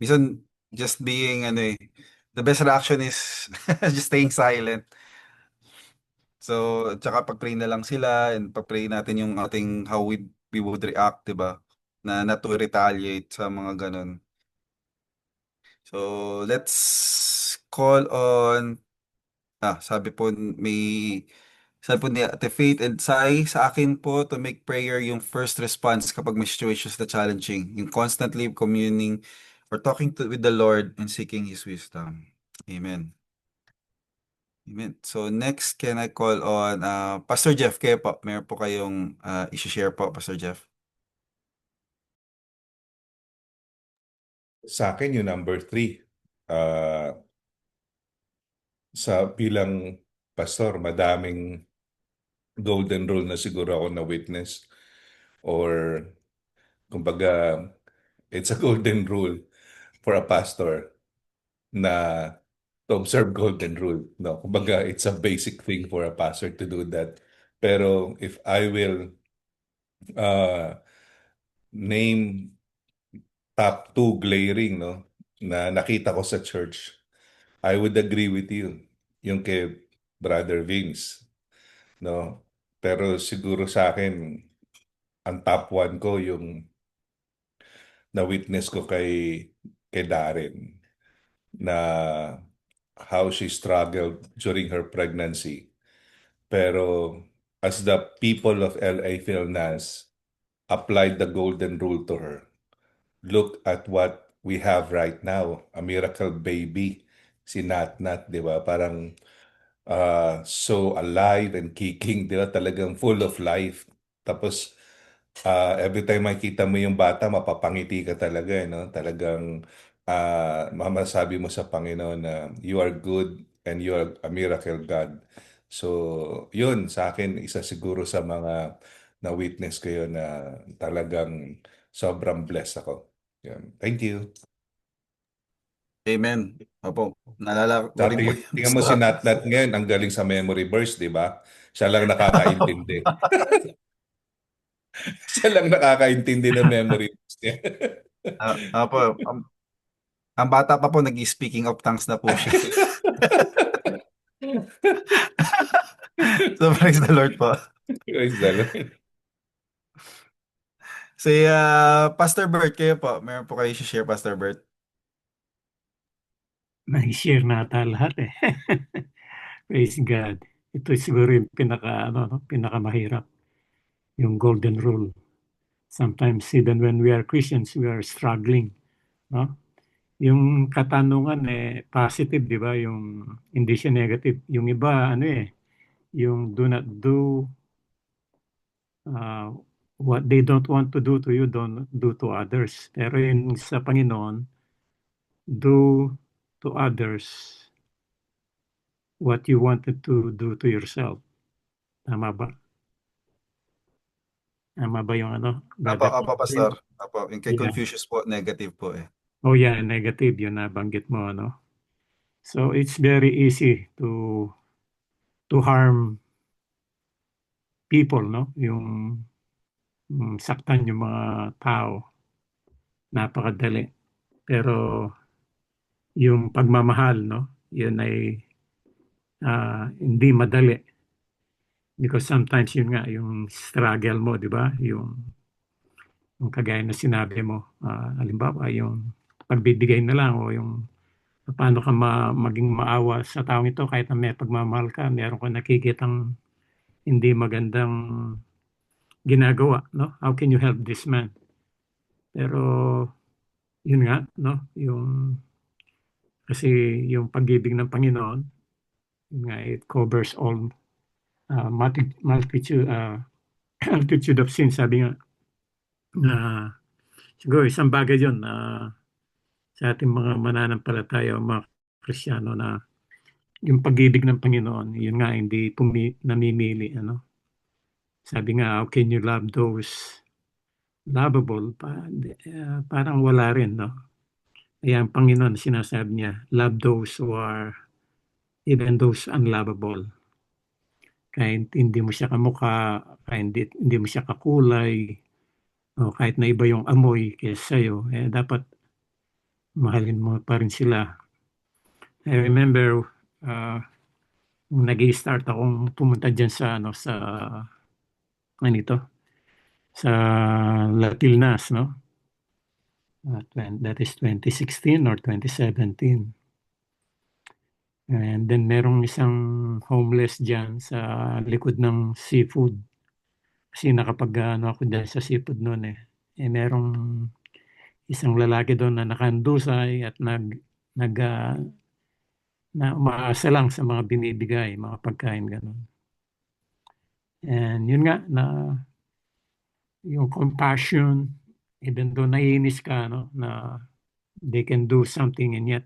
Minsan, just being, the best reaction is just staying silent. So, tsaka pag-pray na lang sila and pag-pray natin yung ating how we would react, di ba? Na not to retaliate sa mga ganun. So, let's call on, sabi po ni Ate Faith and Sai, sa akin po to make prayer yung first response kapag may situations na challenging. Yung constantly communing or talking with the Lord and seeking His wisdom. Amen. Amen. So next, can I call on Pastor Jeff? Kayo po, meron po kayong i-share po, Pastor Jeff? Sa akin, yung number 3. Sa bilang pastor, madaming golden rule na siguro ako na witness. Or, kumbaga, it's a golden rule for a pastor na to observe golden rule. No, kumbaga, it's a basic thing for a pastor to do that. Pero if I will name top 2 glaring, no, na nakita ko sa church, I would agree with you. Yung kay Brother Vince, no? Pero siguro sa akin, ang top 1 ko yung na-witness ko kay Darren na how she struggled during her pregnancy. Pero as the people of LA Philnas applied the golden rule to her, look at what we have right now, a miracle baby, si Natnat, di ba? Parang so alive and kicking, di ba? Talagang full of life. Tapos, every time makita mo yung bata, mapapangiti ka talaga, no? Talagang mamasabi mo sa Panginoon na you are good and you are a miracle God. So, yun, sa akin, isa siguro sa mga na-witness ko yun na talagang sobrang blessed ako. Yan. Thank you. Amen. Opo, naalala ko rin po yung Tingnan mo si Natnat ngayon, ang galing sa memory verse, di ba? Siya lang nakakaintindi. Siya lang nakakaintindi ng memory verse niya. Opo, ang bata pa po, nag-speaking of tongues na po siya. So, praise the Lord po. Praise the Lord. Si Pastor Bert, kayo po. Meron po kayo share, Pastor Bert? Na-share nata lahat eh. Praise God. Ito siguro yung pinakamahirap. Yung golden rule. Sometimes even when we are Christians, we are struggling. No? Yung katanungan positive, di ba? Yung hindi siya negative. Yung iba, yung do not do what they don't want to do to you, don't do to others. Pero yung sa Panginoon, do to others what you wanted to do to yourself. Tama ba? Tama ba yung Apo, Pastor. Apo, yung kay Yeah. Confucius po, negative po eh. Oh yeah, negative yun nabanggit mo, So it's very easy to harm people, yung saktan yung mga tao. Napakadali. Pero yung pagmamahal, yun ay hindi madali. Because sometimes yun nga, yung struggle mo, di ba? Yung kagaya na sinabi mo, halimbawa, yung pagbibigay na lang o yung paano ka maging maawa sa taong ito kahit na may pagmamahal ka, meron ka nakikitang hindi magandang ginagawa, How can you help this man? Pero yun nga, kasi yung pag-ibig ng Panginoon, yun nga, it covers all multitude of sins. Sabi nga, siguro isang bagay yun na sa ating mga mananampalataya o mga Kristiyano na yung pag-ibig ng Panginoon, yun nga hindi namimili, ano. Sabi nga, how can you love those lovable? Parang wala rin, no? Kaya ang Panginoon, sinasabi niya, love those who are, even those unlovable. Kahit hindi mo siya kamukha, kahit hindi mo siya kakulay, o kahit na iba yung amoy kaysa sa'yo, dapat mahalin mo pa rin sila. I remember, nung nag-i-start akong pumunta dyan sa, sa Latilnas, no? That is 2016 or 2017. And then merong isang homeless dyan sa likod ng seafood. Kasi ako dyan sa seafood noon eh. Merong isang lalaki doon na nakandusay at na umaasa lang sa mga binibigay, mga pagkain ganun. And yun nga, na yung compassion, even though naiinis ka, no, na they can do something and yet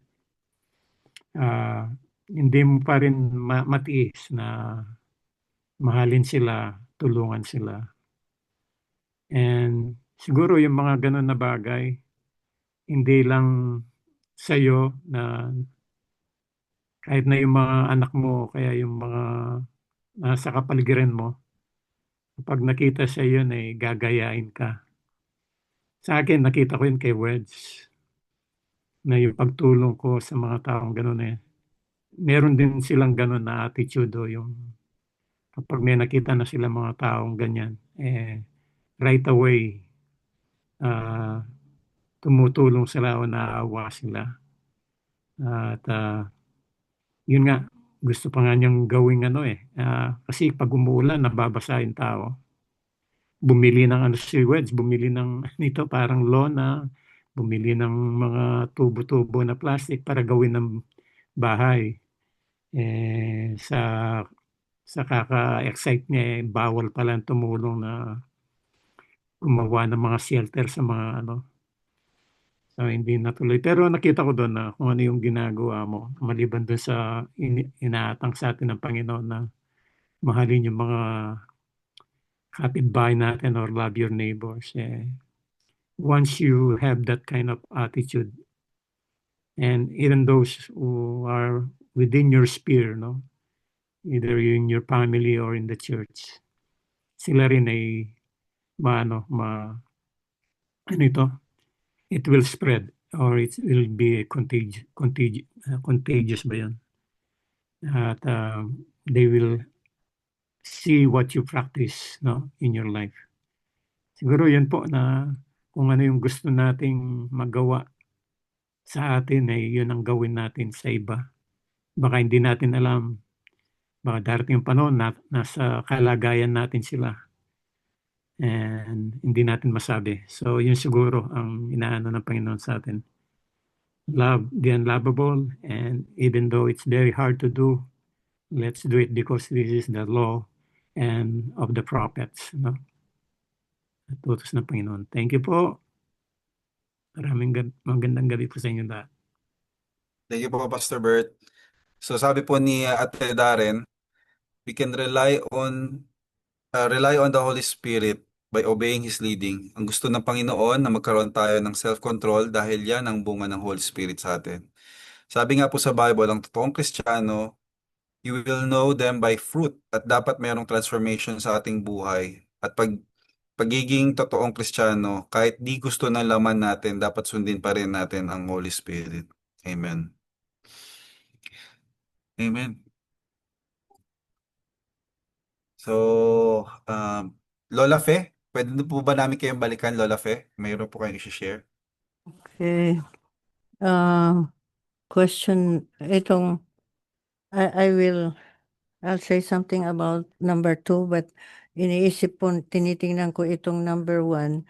hindi mo pa rin matiis na mahalin sila, tulungan sila. And siguro yung mga ganun na bagay, hindi lang sa'yo na kahit na yung mga anak mo, kaya yung mga nasa kapaligiran mo, kapag nakita sa yun ay gagayain ka. Sa akin, nakita ko yun kay Wedge, na yung pagtulong ko sa mga taong ganun meron din silang ganun na attitude o yung kapag may nakita na sila mga taong ganyan, right away, tumutulong sila o naawa sila. At yun nga, gusto pa nga niyang gawing kasi pag umuulan, nababasa yung tao. Bumili ng si Wedge, bumili ng nito parang lona, bumili ng mga tubo-tubo na plastic para gawin ng bahay. Sa kaka-excite niya, bawal pala tumulong na gumawa ng mga shelter sa mga So, hindi natuloy. Pero nakita ko doon na kung ano yung ginagawa mo, maliban doon sa inaatang sa atin ng Panginoon na mahalin yung mga kapitbahay natin or love your neighbors. Once you have that kind of attitude, and even those who are within your sphere, no, either in your family or in the church, sila rin ay it will spread or it will be contagious ba yun? At they will see what you practice, no, in your life. Siguro yun po na kung ano yung gusto nating magawa sa atin ay yun ang gawin natin sa iba. Baka hindi natin alam, baka darating yung panahon na nasa kalagayan natin sila and hindi natin masabi. So yun siguro ang inaano ng Panginoon sa atin. Love the unlovable, and even though it's very hard to do, let's do it because this is the law and of the prophets. No? Tutos ng Panginoon. Thank you po. Magandang gabi po sa inyo lahat. Thank you po, Pastor Bert. So sabi po ni Ate Darren, we can rely on the Holy Spirit by obeying His leading. Ang gusto ng Panginoon na magkaroon tayo ng self-control dahil yan ang bunga ng Holy Spirit sa atin. Sabi nga po sa Bible, ang totoong Kristiyano, you will know them by fruit at dapat mayroong transformation sa ating buhay. At pagiging totoong Kristiyano, kahit di gusto ng laman natin, dapat sundin pa rin natin ang Holy Spirit. Amen. Amen. So, Lola Fe, pwede na po ba namin kayong balikan, Lola Fe? Mayroon po kayong i-share? Okay. Question, I'll say something about number 2, but iniisip po, tinitingnan ko itong number 1,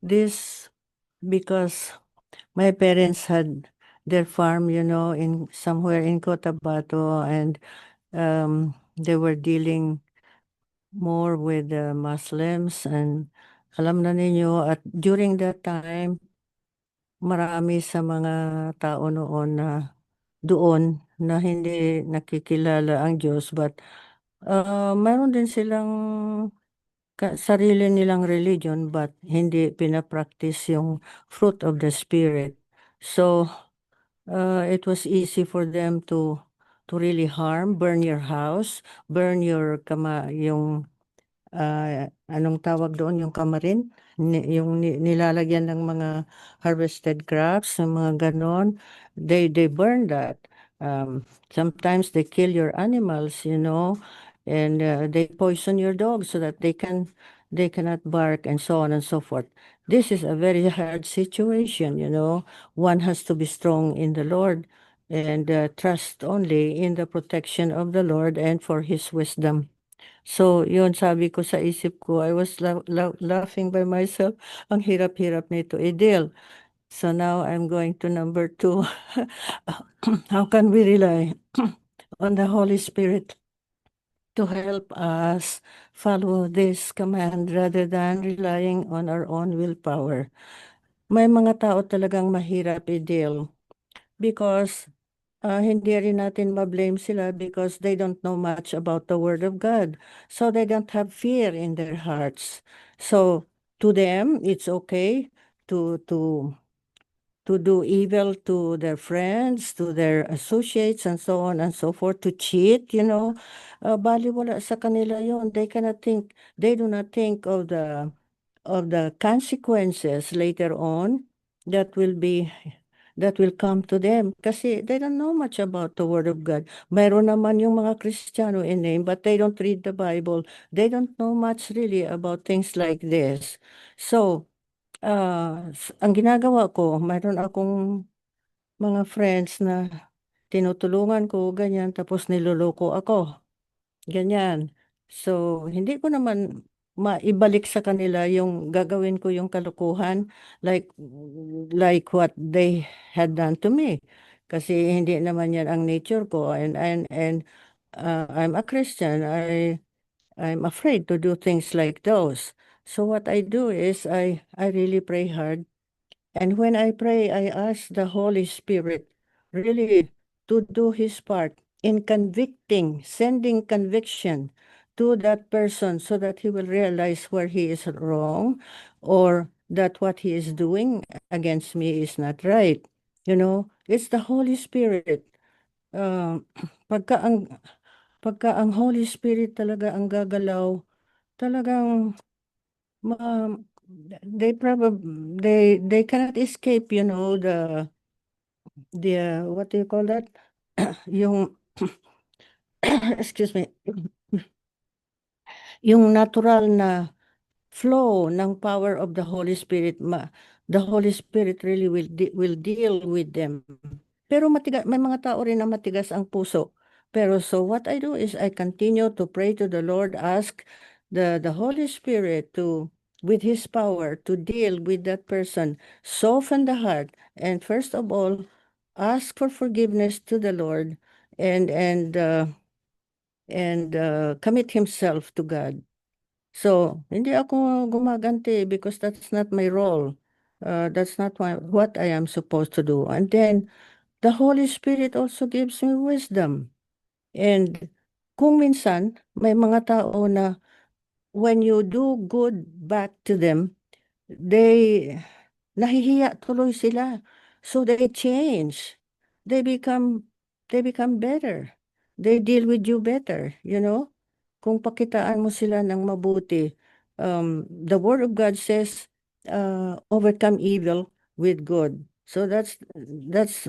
this because my parents had their farm, in somewhere in Cotabato, and they were dealing more with the Muslims, and alam na ninyo, at during that time, marami sa mga tao noon na doon na hindi nakikilala ang Diyos, but mayroon din silang sarili nilang religion but hindi pinapractice yung fruit of the Spirit. So, it was easy for them to really harm, burn your house, burn your yung anong tawag doon, yung kamarin, yung nilalagyan ng mga harvested crops, yung mga ganon, they burn that. Sometimes they kill your animals, and they poison your dogs so that they cannot bark and so on and so forth. This is a very hard situation, One has to be strong in the Lord and trust only in the protection of the Lord and for His wisdom. So, yun, sabi ko sa isip ko, I was laughing by myself. Ang hirap-hirap nito i-deal. So now I'm going to number 2. How can we rely on the Holy Spirit to help us follow this command rather than relying on our own willpower? May mga tao talagang mahirap i-deal because hindi rin natin ma-blame sila because they don't know much about the Word of God. So they don't have fear in their hearts. So to them, it's okay to do evil to their friends, to their associates, and so on and so forth, to cheat, baliwala sa kanila yon. They do not think of the consequences later on that will come to them kasi they don't know much about the Word of God. Mayroon naman yung mga Kristiyano in name but they don't read the Bible. They don't know much really about things like this. So, ang ginagawa ko, mayroon akong mga friends na tinutulungan ko, ganyan, tapos niloloko ako. Ganyan. So, hindi ko naman maibalik sa kanila yung gagawin ko yung kalukuhan like what they had done to me. Kasi hindi naman yan ang nature ko and I'm a Christian. I'm afraid to do things like those. So what I do is I really pray hard. And when I pray, I ask the Holy Spirit really to do his part in convicting, sending conviction to that person so that he will realize where he is wrong or that what he is doing against me is not right. It's the Holy Spirit. Uh, pagka ang pagka ang Holy Spirit talaga ang gagalaw, talagang ma, they cannot escape, the what do you call that? Yung excuse me. Yung natural na flow ng power of the Holy Spirit, the Holy Spirit really will deal with them. Pero may mga tao rin na matigas ang puso. Pero so what I do is I continue to pray to the Lord, ask the Holy Spirit with His power to deal with that person, soften the heart, and first of all, ask for forgiveness to the Lord and commit himself to God. So, hindi ako gumaganti because that's not my role. That's not what I am supposed to do. And then, the Holy Spirit also gives me wisdom. And kung minsan, may mga tao na when you do good back to them, nahihiya tuloy sila. So they change. They become better. They deal with you better, Kung pakitaan mo sila ng mabuti, the Word of God says, overcome evil with good. So that's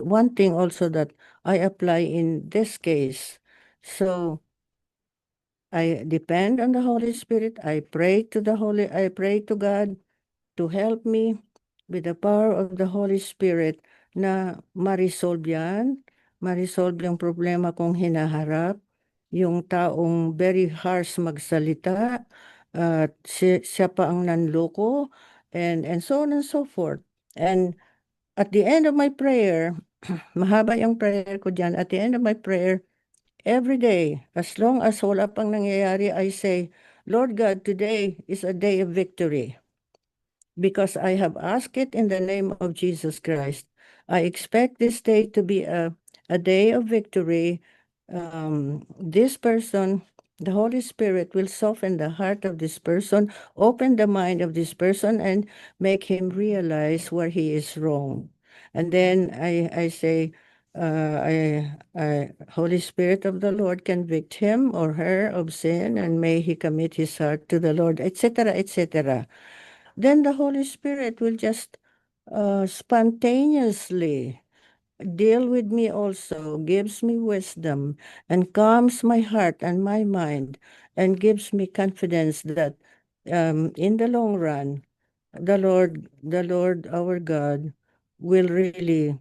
one thing also that I apply in this case. So I depend on the Holy Spirit. I pray to God to help me with the power of the Holy Spirit na ma-resolve yung problema kong hinaharap, yung taong very harsh magsalita, at siya pa ang nanloko, and so on and so forth. And at the end of my prayer, mahaba yung prayer ko dyan, at the end of my prayer, every day, as long as wala pang nangyayari, I say, Lord God, today is a day of victory. because I have asked it in the name of Jesus Christ. I expect this day to be a day of victory. This person, the Holy Spirit, will soften the heart of this person, open the mind of this person, and make him realize where he is wrong. And then I say, Holy Spirit of the Lord, convict him or her of sin, and may he commit his heart to the Lord, etc., etc. Then the Holy Spirit will just spontaneously deal with me also, gives me wisdom, and calms my heart and my mind, and gives me confidence that in the long run, the Lord our God will really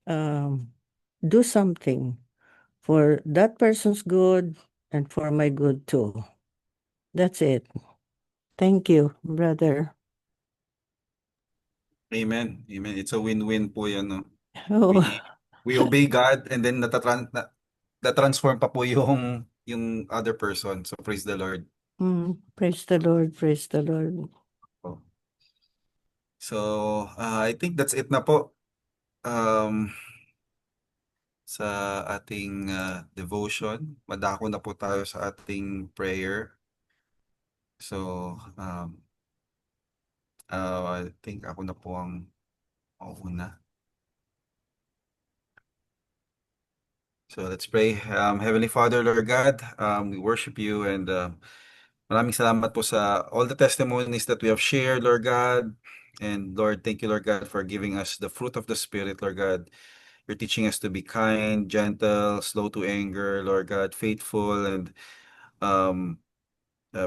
do something for that person's good and for my good too. That's it. Thank you, brother. Amen. Amen. It's a win-win po yan, no? Oh, We obey God and then na-transform pa po yung other person. So praise the Lord. praise the Lord, praise the Lord. Oh. So, I think that's it na po sa ating devotion. Madako na po tayo sa ating prayer. So, I think ako na po ang mauna. So let's pray. Heavenly Father, Lord God, we worship you and maraming salamat po sa all the testimonies that we have shared, Lord God. And Lord, thank you, Lord God, for giving us the fruit of the Spirit, Lord God. You're teaching us to be kind, gentle, slow to anger, Lord God, faithful, and um,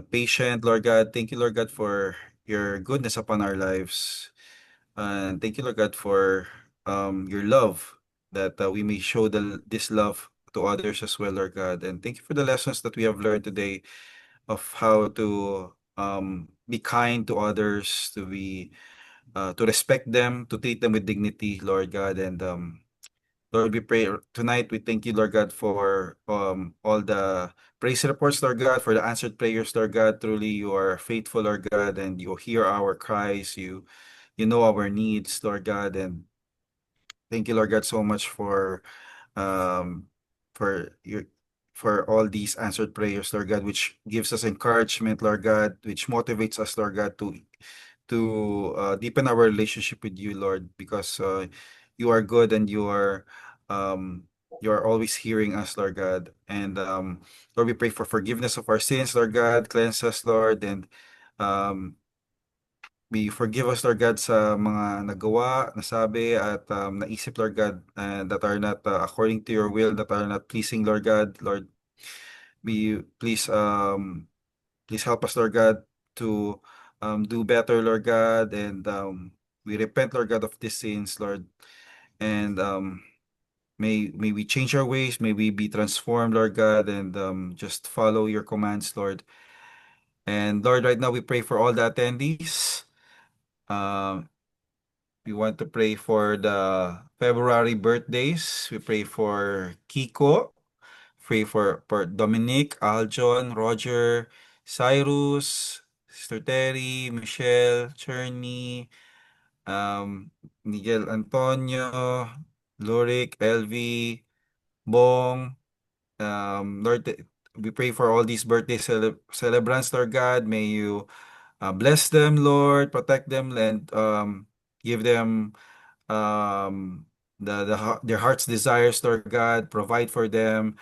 patient, Lord God. Thank you, Lord God, for your goodness upon our lives. And thank you, Lord God, for your love, that we may show this love to others as well, Lord God. And thank you for the lessons that we have learned today of how to be kind to others, to respect them, to treat them with dignity, Lord God. And Lord, we pray tonight. We thank you, Lord God, for all the praise reports, Lord God, for the answered prayers, Lord God. Truly, you are faithful, Lord God, and you hear our cries. You know our needs, Lord God, and thank you, Lord God, so much um for your for all these answered prayers, Lord God, which gives us encouragement, Lord God, which motivates us, Lord God, to deepen our relationship with you, Lord, because you are good and you are always hearing us, Lord God. And Lord, we pray for forgiveness of our sins, Lord God, cleanse us, Lord, and um, we forgive us, Lord God, sa mga nagawa, nasabi, at naisip, Lord God, that are not according to your will, that are not pleasing, Lord God. Lord, we please help us, Lord God, to do better, Lord God, and we repent, Lord God, of these sins, Lord, and may we change our ways, may we be transformed, Lord God, and just follow your commands, Lord. And Lord, right now we pray for all the attendees. Um, we want to pray for the February birthdays. We pray for Kiko. Pray for Dominic, Aljon, Roger, Cyrus, Sister Terry, Michelle, Cherny, Miguel Antonio, Lorik, LV, Bong. Lord, we pray for all these birthday celebrants, Lord God. May you bless them, Lord, protect them, and give them their heart's desires, Lord God. Provide for them.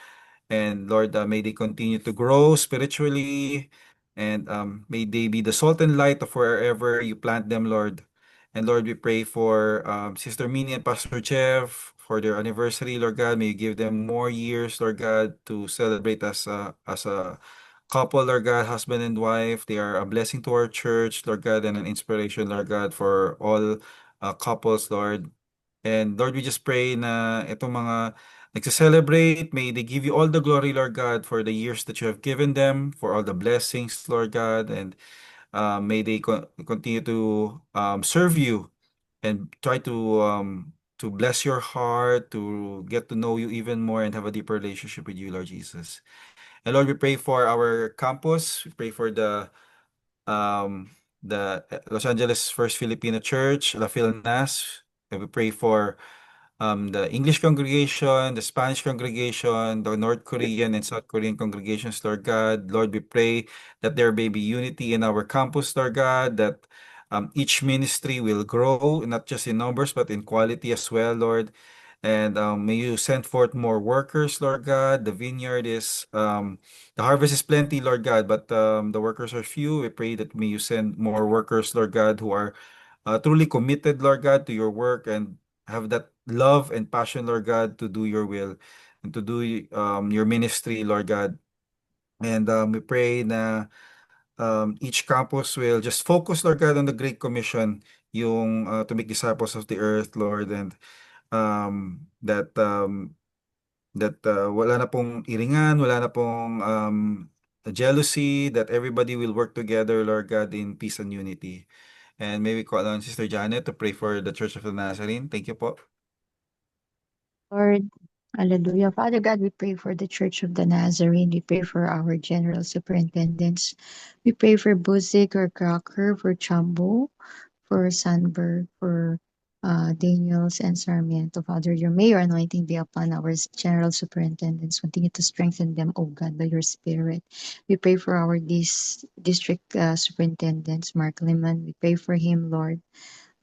And Lord, may they continue to grow spiritually, and may they be the salt and light of wherever you plant them, Lord. And Lord, we pray for Sister Minnie and Pastor Jeff for their anniversary, Lord God. May you give them more years, Lord God, to celebrate as a couple, Lord God, husband and wife. They are a blessing to our church, Lord God, and an inspiration, Lord God, for all couples, Lord. And Lord, we just pray na itong mga nagsa-celebrate, may they give you all the glory, Lord God, for the years that you have given them, for all the blessings, Lord God, and may they continue to serve you and try to bless your heart, to get to know you even more and have a deeper relationship with you, Lord Jesus. And Lord, we pray for our campus. We pray for the um, the Los Angeles First Filipino Church, La Filnas. And we pray for the English congregation, the Spanish congregation, the North Korean and South Korean congregations, Lord God. Lord, we pray that there may be unity in our campus, Lord God, that each ministry will grow, not just in numbers, but in quality as well, Lord. And may you send forth more workers, Lord God. The vineyard is, the harvest is plenty, Lord God, but the workers are few. We pray that may you send more workers, Lord God, who are truly committed, Lord God, to your work and have that love and passion, Lord God, to do your will and to do your ministry, Lord God. And we pray na each campus will just focus, Lord God, on the Great Commission, yung to make disciples of the earth, Lord, and that wala na pong iringan, wala na pong jealousy, that everybody will work together, Lord God, in peace and unity. And may we call on Sister Janet to pray for the Church of the Nazarene. Thank you po. Lord, hallelujah. Father God, we pray for the Church of the Nazarene. We pray for our general superintendents. We pray for Buzik or Crocker, for Chambo, for Sandberg, for Daniels and Sarmiento. Father, your may your anointing be upon our general superintendents. Continue to strengthen them, O God, by your spirit. We pray for our district superintendents, Mark Liman. We pray for him, Lord.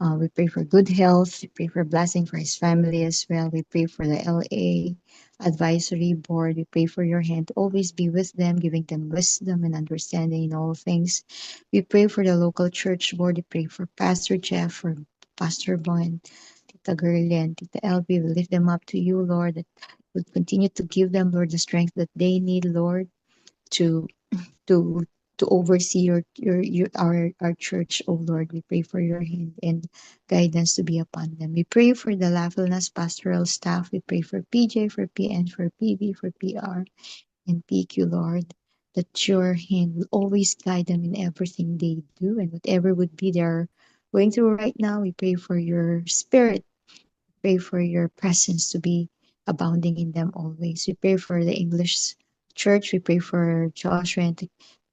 We pray for good health. We pray for blessing for his family as well. We pray for the LA advisory board. We pray for your hand to always be with them, giving them wisdom and understanding in all things. We pray for the local church board. We pray for Pastor Jeff, for Pastor Boyne, Tita Girlie, and Tita LB. We lift them up to you, Lord, that would continue to give them, Lord, the strength that they need, Lord, to to to oversee our church, oh Lord. We pray for your hand and guidance to be upon them. We pray for the Lafelnas pastoral staff. We pray for PJ, for PN, for PB, for PR, and PQ, Lord, that your hand will always guide them in everything they do and whatever would be they're going through right now. We pray for your spirit. Pray for your presence to be abounding in them always. We pray for the English church. We pray for Joshua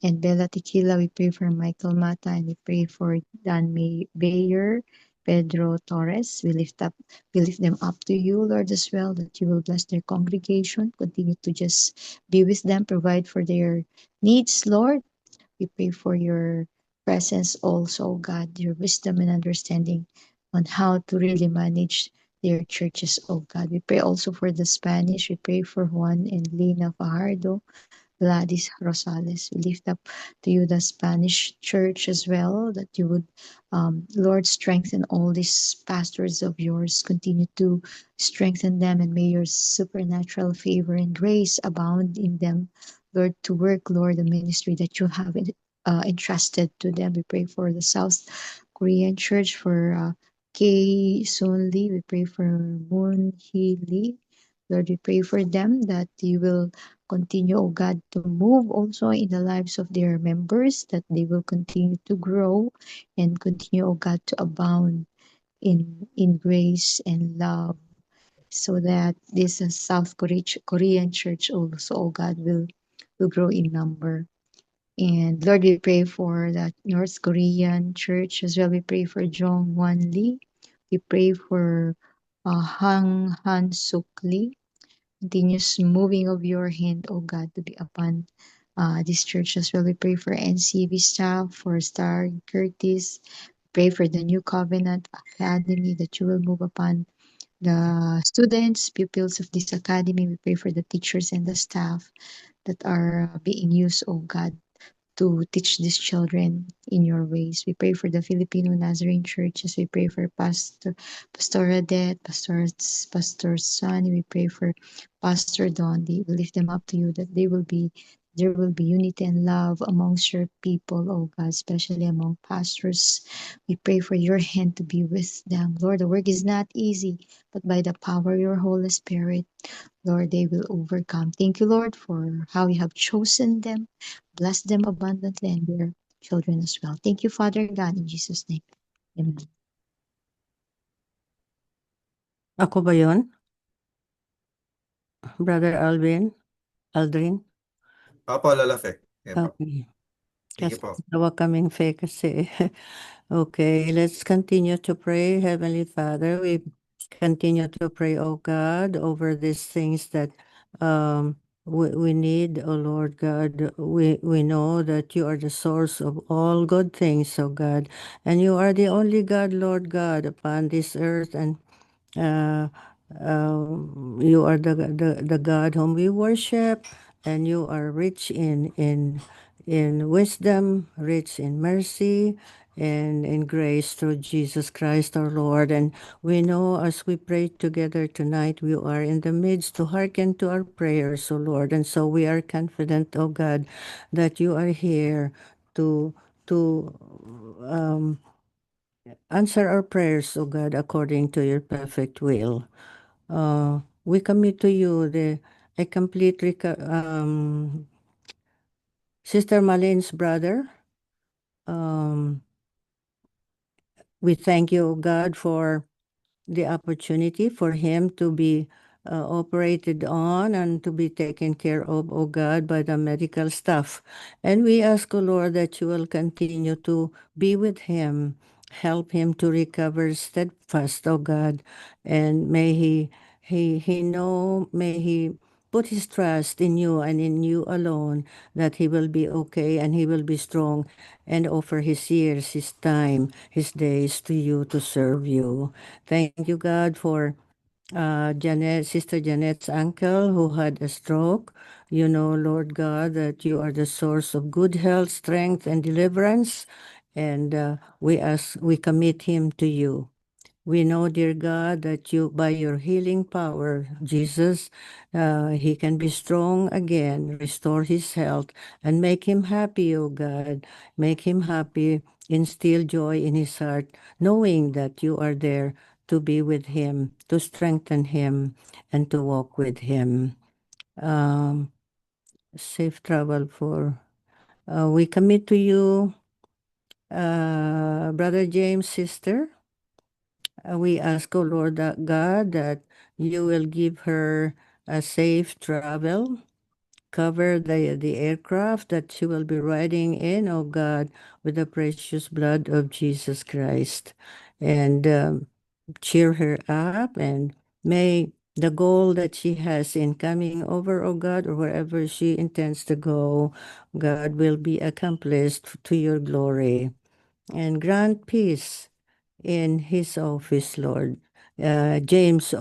and Bella Tequila. We pray for Michael Mata, and we pray for Dan Bayer, Pedro Torres. We lift them up to you, Lord, as well, that you will bless their congregation. Continue to just be with them, provide for their needs, Lord. We pray for your presence also, God, your wisdom and understanding on how to really manage their churches, oh God. We pray also for the Spanish. We pray for Juan and Lina Fajardo, Gladys Rosales. We lift up to you the Spanish church as well, that you would, Lord, strengthen all these pastors of yours. Continue to strengthen them, and may your supernatural favor and grace abound in them, Lord, to work, Lord, the ministry that you have entrusted to them. We pray for the South Korean church, for Kay Soon Lee. We pray for Moon Hee Lee. Lord, we pray for them that you will continue, oh God, to move also in the lives of their members, that they will continue to grow and continue, oh God, to abound in grace and love, so that this South Korean church also, oh God, will grow in number. And Lord, we pray for the North Korean church as well. We pray for Jong Wan Lee. We pray for Hang Han Suk Lee. Continuous moving of your hand, oh God, to be upon this church as well. We pray for NCB staff, for Star Curtis. Pray for the New Covenant Academy, that you will move upon the students, pupils of this academy. We pray for the teachers and the staff that are being used, oh God, to teach these children in your ways. We pray for the Filipino Nazarene churches. We pray for Pastor Adet, Pastor Sonny. We pray for Pastor Dondi. We lift them up to you, that there will be unity and love amongst your people, oh God, especially among pastors. We pray for your hand to be with them. Lord, the work is not easy, but by the power of your Holy Spirit, Lord, they will overcome. Thank you, Lord, for how you have chosen them. Bless them abundantly and their children as well. Thank you, Father God, in Jesus' name. Amen. Ako ba yun? Brother Aldrin? Papa Lalafek. Yan po. Okay. Sige Kasi po. dalawa kaming fake kasi. Okay, let's continue to pray. Heavenly Father, we continue to pray, oh God, over these things that we need, oh Lord God. We know that you are the source of all good things, oh God, and you are the only God, Lord God, upon this earth, and uh, you are the God whom we worship, and you are rich in wisdom, rich in mercy, and in grace through Jesus Christ our Lord. And we know as we pray together tonight, you are in the midst to hearken to our prayers, O Lord. And so we are confident, O God, that you are here to answer our prayers, O God, according to your perfect will. We commit to you a complete Sister Malene's brother. We thank you, O God, for the opportunity for him to be operated on and to be taken care of, O God, by the medical staff. And we ask, O Lord, that you will continue to be with him, help him to recover steadfast, O God, and may may he put his trust in you and in you alone, that he will be okay and he will be strong and offer his years, his time, his days to you to serve you. Thank you, God, for Sister Janet's uncle who had a stroke. You know, Lord God, that you are the source of good health, strength, and deliverance. And we commit him to you. We know, dear God, that you, by your healing power, Jesus, he can be strong again, restore his health, and make him happy, O God. Make him happy, instill joy in his heart, knowing that you are there to be with him, to strengthen him, and to walk with him. Safe travel for. We commit to you, Brother James' sister. We ask, O Lord God, that you will give her a safe travel, cover the aircraft that she will be riding in, O God, with the precious blood of Jesus Christ, and cheer her up, and may the goal that she has in coming over, O God, or wherever she intends to go, God, will be accomplished to your glory, and grant peace in his office, Lord. Brother James,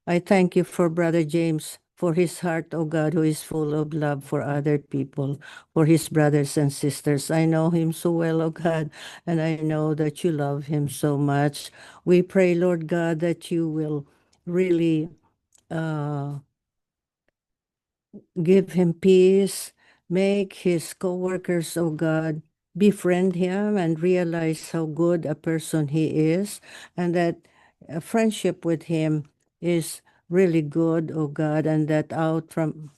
I thank you for Brother James, for his heart, O God, who is full of love for other people, for his brothers and sisters. I know him so well, O God, and I know that you love him so much. We pray, Lord God, that you will really give him peace, make his co-workers, oh God, befriend him and realize how good a person he is, and that a friendship with him is really good, oh God, and that out from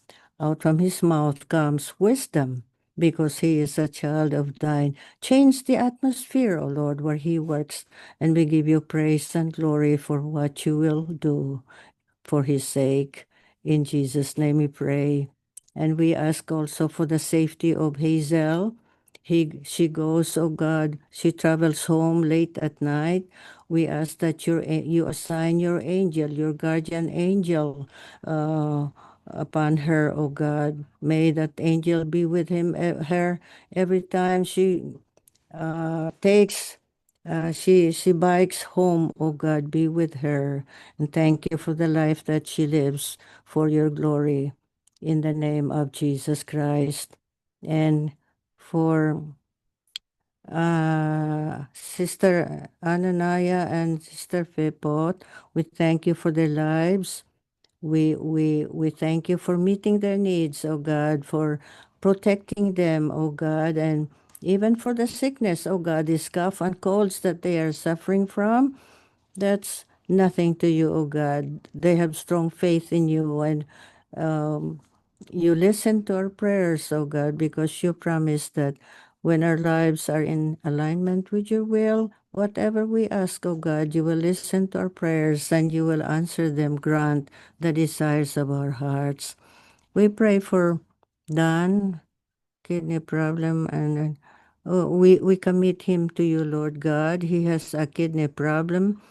his mouth comes wisdom, because he is a child of thine. Change the atmosphere, O Lord, where he works, and we give you praise and glory for what you will do for his sake. In Jesus' name we pray. And we ask also for the safety of Hazel. She goes, oh God, she travels home late at night. We ask that you assign your angel, your guardian angel, upon her, oh God. May that angel be with her every time she takes she bikes home. Oh God, be with her, and thank you for the life that she lives for your glory, in the name of Jesus Christ. And for Sister Ananaya and Sister Pepot, we thank you for their lives. We thank you for meeting their needs, oh God, for protecting them, oh God, and even for the sickness, oh God, these cough and colds that they are suffering from. That's nothing to you, oh God. They have strong faith in you, and um, you listen to our prayers, oh God, because you promised that when our lives are in alignment with your will, whatever we ask, oh God, you will listen to our prayers and you will answer them, grant the desires of our hearts. We pray for Don kidney problem, and we commit him to you, Lord God. He has a kidney problem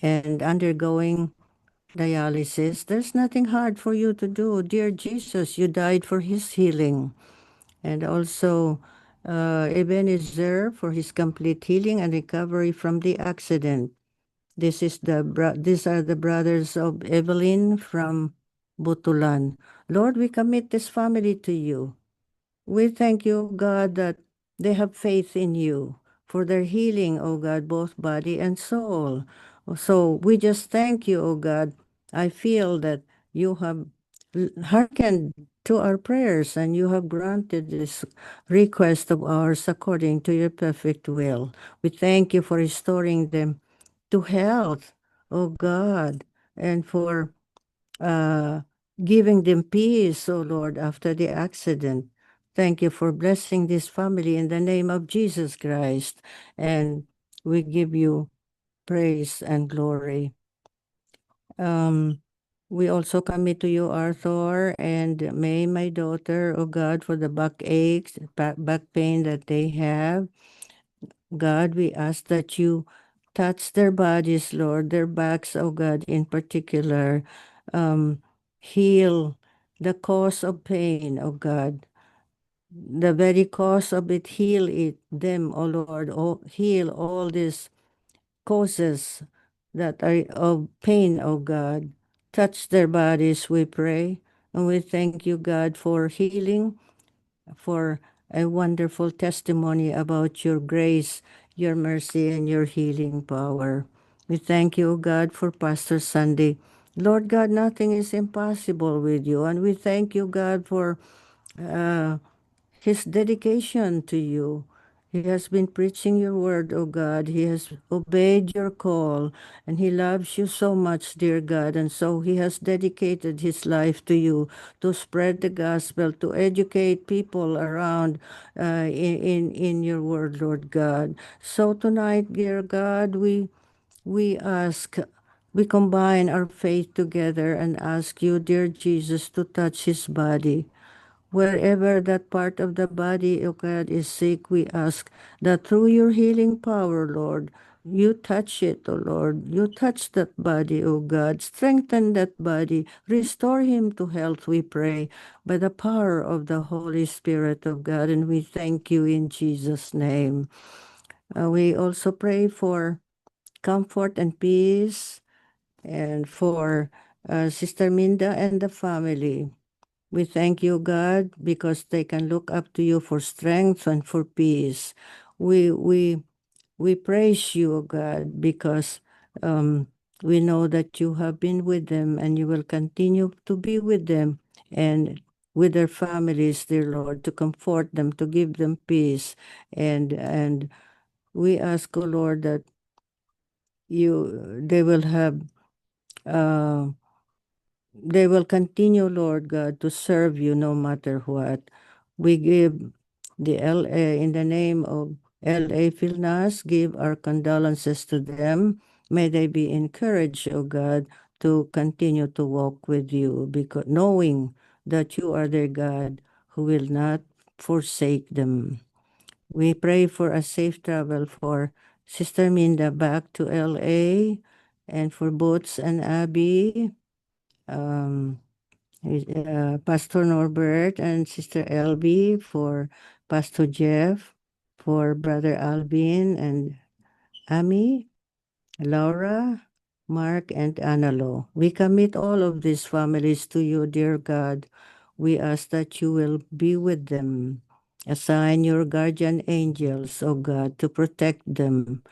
and undergoing dialysis. There's nothing hard for you to do. Dear Jesus, you died for his healing. And also Ebenezer for his complete healing and recovery from the accident. These are the brothers of Evelyn from Butulan. Lord, we commit this family to you. We thank you, God, that they have faith in you for their healing, O God, both body and soul. So we just thank you, O God. I feel that you have hearkened to our prayers and you have granted this request of ours according to your perfect will. We thank you for restoring them to health, O God, and for giving them peace, O Lord, after the accident. Thank you for blessing this family in the name of Jesus Christ. And we give you praise and glory. We also commit to you, Arthur and May, my daughter, oh God, for the backaches, back pain that they have. God, we ask that you touch their bodies, Lord, their backs, oh God, in particular. Heal the cause of pain, oh God. The very cause of it, heal it, them, oh Lord. Oh, heal all these causes that are of pain, oh God. Touch their bodies, we pray. And we thank you, God, for healing, for a wonderful testimony about your grace, your mercy, and your healing power. We thank you, God, for Pastor Sunday. Lord God, nothing is impossible with you. And we thank you, God, for his dedication to you. He has been preaching your word, O God. He has obeyed your call, and he loves you so much, dear God. And so he has dedicated his life to you to spread the gospel, to educate people around in your word, Lord God. So tonight, dear God, we ask, we combine our faith together and ask you, dear Jesus, to touch his body. Wherever that part of the body, O God, is sick, we ask that through your healing power, Lord, you touch it, O Lord. You touch that body, O God. Strengthen that body. Restore him to health, we pray, by the power of the Holy Spirit of God. And we thank you in Jesus' name. We also pray for comfort and peace and for Sister Minda and the family. We thank you, God, because they can look up to you for strength and for peace. We praise you, God, because we know that you have been with them and you will continue to be with them and with their families, dear Lord, to comfort them, to give them peace. And we ask, oh Lord, that they will have they will continue, Lord God, to serve you no matter what. We give the LA, in the name of LA Filnas, give our condolences to them. May they be encouraged, O God, to continue to walk with you, because knowing that you are their God who will not forsake them. We pray for a safe travel for Sister Minda back to LA and for Boots and Abby. Pastor Norbert and Sister Elby, for Pastor Jeff, for Brother Alvin and Amy, Laura, Mark, and Analo. We commit all of these families to you, dear God. We ask that you will be with them. Assign your guardian angels, O God, to protect them.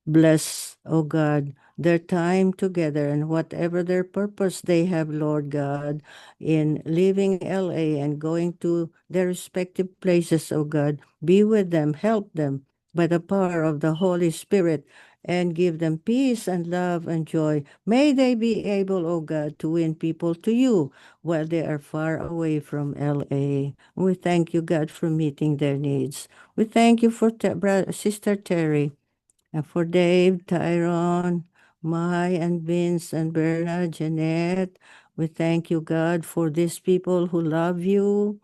Bless, O God, their time together and whatever their purpose they have, Lord God, in leaving LA and going to their respective places, O God. Be with them, help them by the power of the Holy Spirit, and give them peace and love and joy. May they be able, O God, to win people to you while they are far away from LA. We thank you, God, for meeting their needs. We thank you for Sister Terry. And for Dave, Tyrone, Mai, and Vince, and Berna, Jeanette, we thank you, God, for these people who love you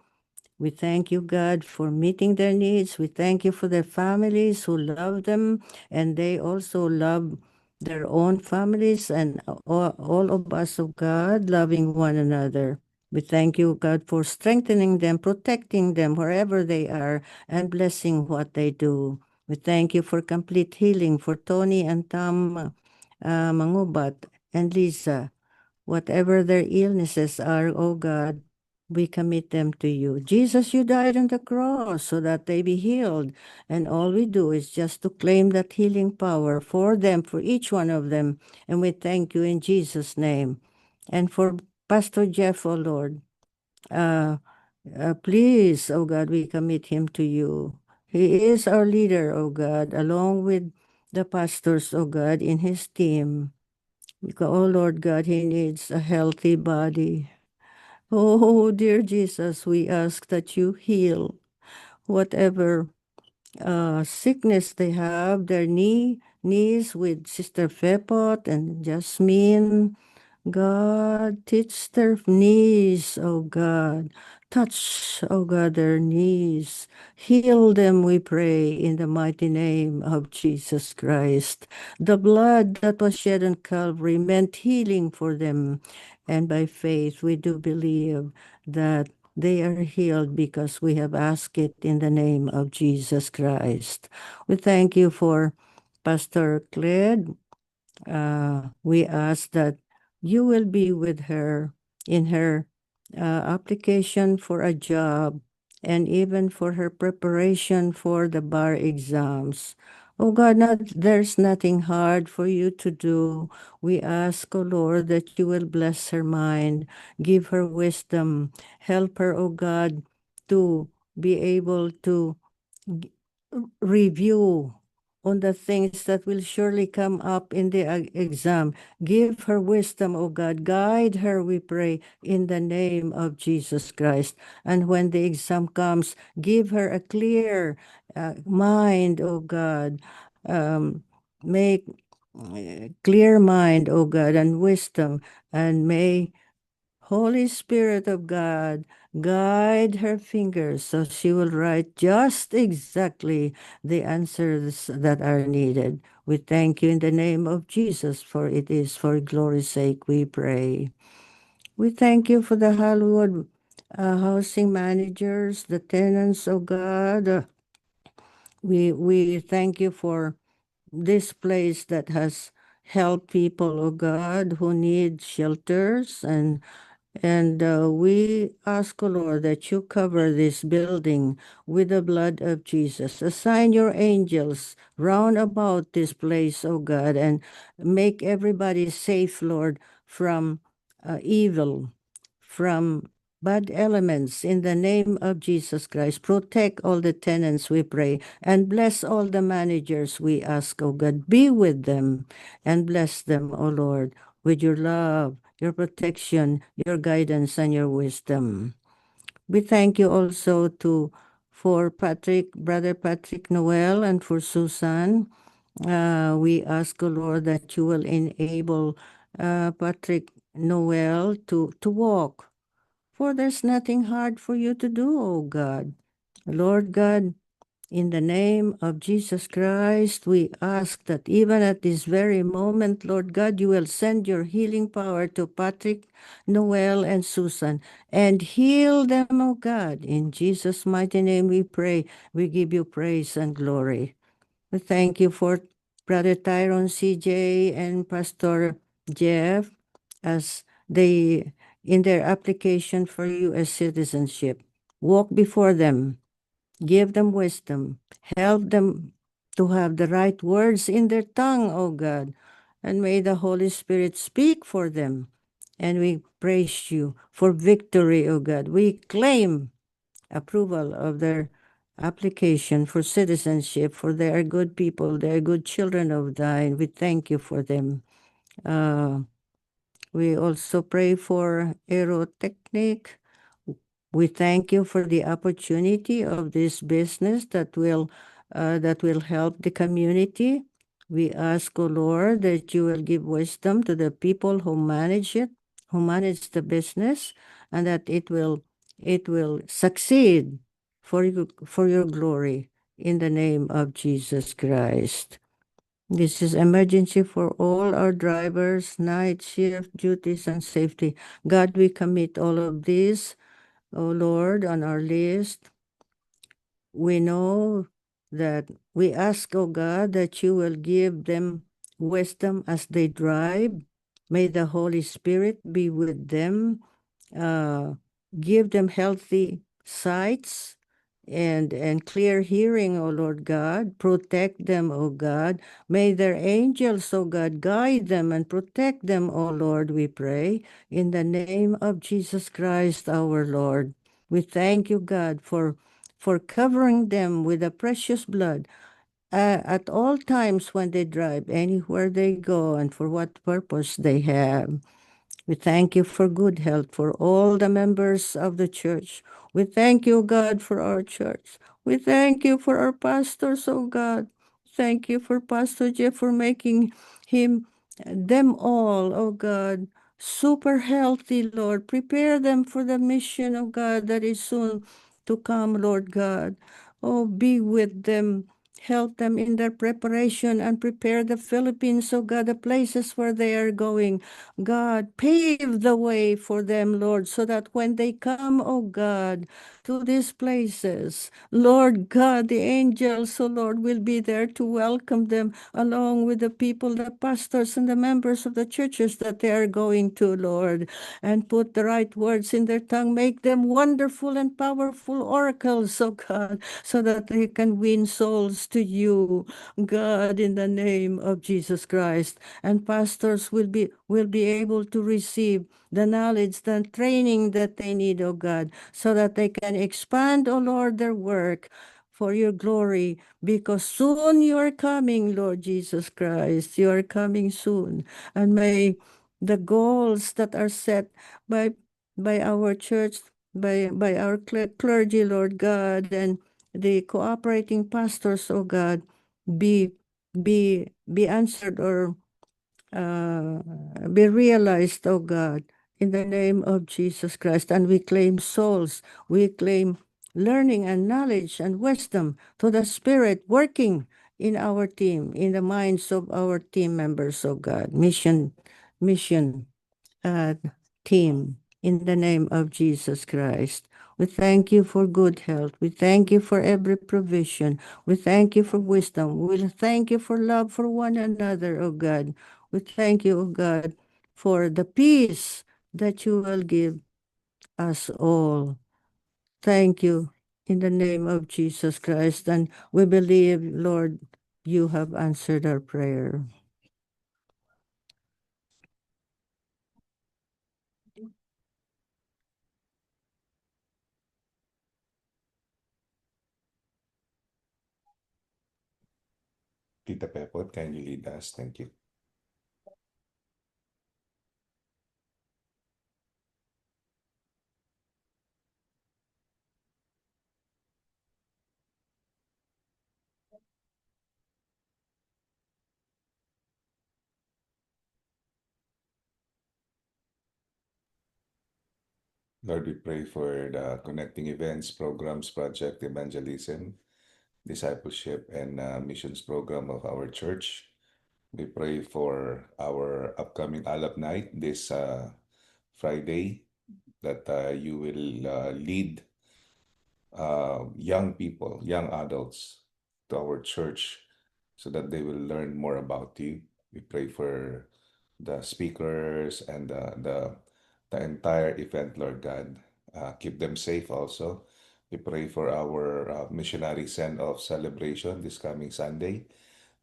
We thank you, God, for meeting their needs. We thank you for their families who love them, and they also love their own families, and all of us, oh God, loving one another. We thank you, God, for strengthening them, protecting them wherever they are, and blessing what they do. We thank you for complete healing for Tony and Tom Mangubat and Lisa. Whatever their illnesses are, oh God, we commit them to you. Jesus, you died on the cross so that they be healed. And all we do is just to claim that healing power for them, for each one of them. And we thank you in Jesus' name. And for Pastor Jeff, oh Lord, please, oh God, we commit him to you. He is our leader, oh God, along with the pastors, oh God, in his team. Because, oh Lord God, he needs a healthy body. Oh, dear Jesus, we ask that you heal whatever sickness they have, their knees with Sister Fepot and Jasmine. God, teach their knees, oh God. Touch, oh God, their knees. Heal them, we pray, in the mighty name of Jesus Christ. The blood that was shed on Calvary meant healing for them. And by faith, we do believe that they are healed because we have asked it in the name of Jesus Christ. We thank you for Pastor Claire. We ask that you will be with her in her application for a job and even for her preparation for the bar exams. Oh God, there's nothing hard for you to do. We ask, oh Lord, that you will bless her mind, give her wisdom, help her, oh God, to be able to review on the things that will surely come up in the exam. Give her wisdom, O God. Guide her, we pray, in the name of Jesus Christ. And when the exam comes, give her a clear mind, O God. Make clear mind, O God, and wisdom, and may Holy Spirit of God, guide her fingers so she will write just exactly the answers that are needed. We thank you in the name of Jesus, for it is for glory's sake we pray. We thank you for the Hollywood housing managers, the tenants, oh God. We thank you for this place that has helped people, oh God, who need shelters, and we ask, O Lord, that you cover this building with the blood of Jesus. Assign your angels round about this place, O God, and make everybody safe, Lord, from evil, from bad elements. In the name of Jesus Christ, protect all the tenants, we pray, and bless all the managers, we ask, O God. Be with them and bless them, O Lord, with your love, your protection, your guidance, and your wisdom. We thank you also for Brother Patrick Noel, and for Susan. We ask, O Lord, that you will enable Patrick Noel to walk, for there's nothing hard for you to do, O God. Lord God, in the name of Jesus Christ, we ask that even at this very moment, Lord God, you will send your healing power to Patrick, Noel, and Susan, and heal them, O God. In Jesus' mighty name we pray. We give you praise and glory. We thank you for Brother Tyrone CJ and Pastor Jeff as they, in their application for U.S. citizenship. Walk before them. Give them wisdom. Help them to have the right words in their tongue, O God. And may the Holy Spirit speak for them. And we praise you for victory, O God. We claim approval of their application for citizenship, for they are good people, they are good children of thine. We thank you for them. We also pray for Aerotechnic. We thank you for the opportunity of this business that will help the community. We ask, O Lord, that you will give wisdom to the people who manage it, who manage the business, and that it will it will succeed for your glory in the name of Jesus Christ. This is emergency for all our drivers, night shift duties and safety. God, we commit all of this, O Lord, on our list. We know that we ask, O God, that you will give them wisdom as they drive. May the Holy Spirit be with them. Give them healthy sights and clear hearing, O Lord God. Protect them, O God. May their angels, O God, guide them and protect them, O Lord, we pray. In the name of Jesus Christ, our Lord. We thank you, God, for covering them with the precious blood at all times when they drive, anywhere they go, and for what purpose they have. We thank you for good health for all the members of the church. We thank you, God, for our church. We thank you for our pastors, oh God. Thank you for Pastor Jeff for making them all, oh God, super healthy, Lord. Prepare them for the mission of God that is soon to come, Lord God. Oh, be with them. Help them in their preparation and prepare the Philippines, oh God, the places where they are going. God, pave the way for them, Lord, so that when they come, oh God, to these places, Lord God, the angels, oh Lord, will be there to welcome them along with the people, the pastors, and the members of the churches that they are going to, Lord, and put the right words in their tongue. Make them wonderful and powerful oracles, oh God, so that they can win souls to you, God, in the name of Jesus Christ. And pastors will be able to receive the knowledge, the training that they need, oh God, so that they can expand, oh Lord, their work for your glory, because soon you are coming, Lord Jesus Christ. You are coming soon. And may the goals that are set by our church, by our clergy, Lord God, and the cooperating pastors, oh God, be answered or be realized, oh God, in the name of Jesus Christ. And we claim souls, we claim learning and knowledge and wisdom to the Spirit working in our team, in the minds of our team members, oh God, mission uh, team, in the name of Jesus Christ. We thank you for good health. We thank you for every provision. We thank you for wisdom. We thank you for love for one another, oh God. We thank you, oh God, for the peace that you will give us all. Thank you in the name of Jesus Christ. And we believe, Lord, you have answered our prayer. Tita Pepot, can you lead us? Thank you. Lord, we pray for the connecting events, programs, project, evangelism, discipleship, and missions program of our church. We pray for our upcoming Alap Night this Friday, that you will lead young people, young adults to our church so that they will learn more about you. We pray for the speakers and the entire event, Lord God. Keep them safe also. We pray for our missionary send-off celebration this coming Sunday,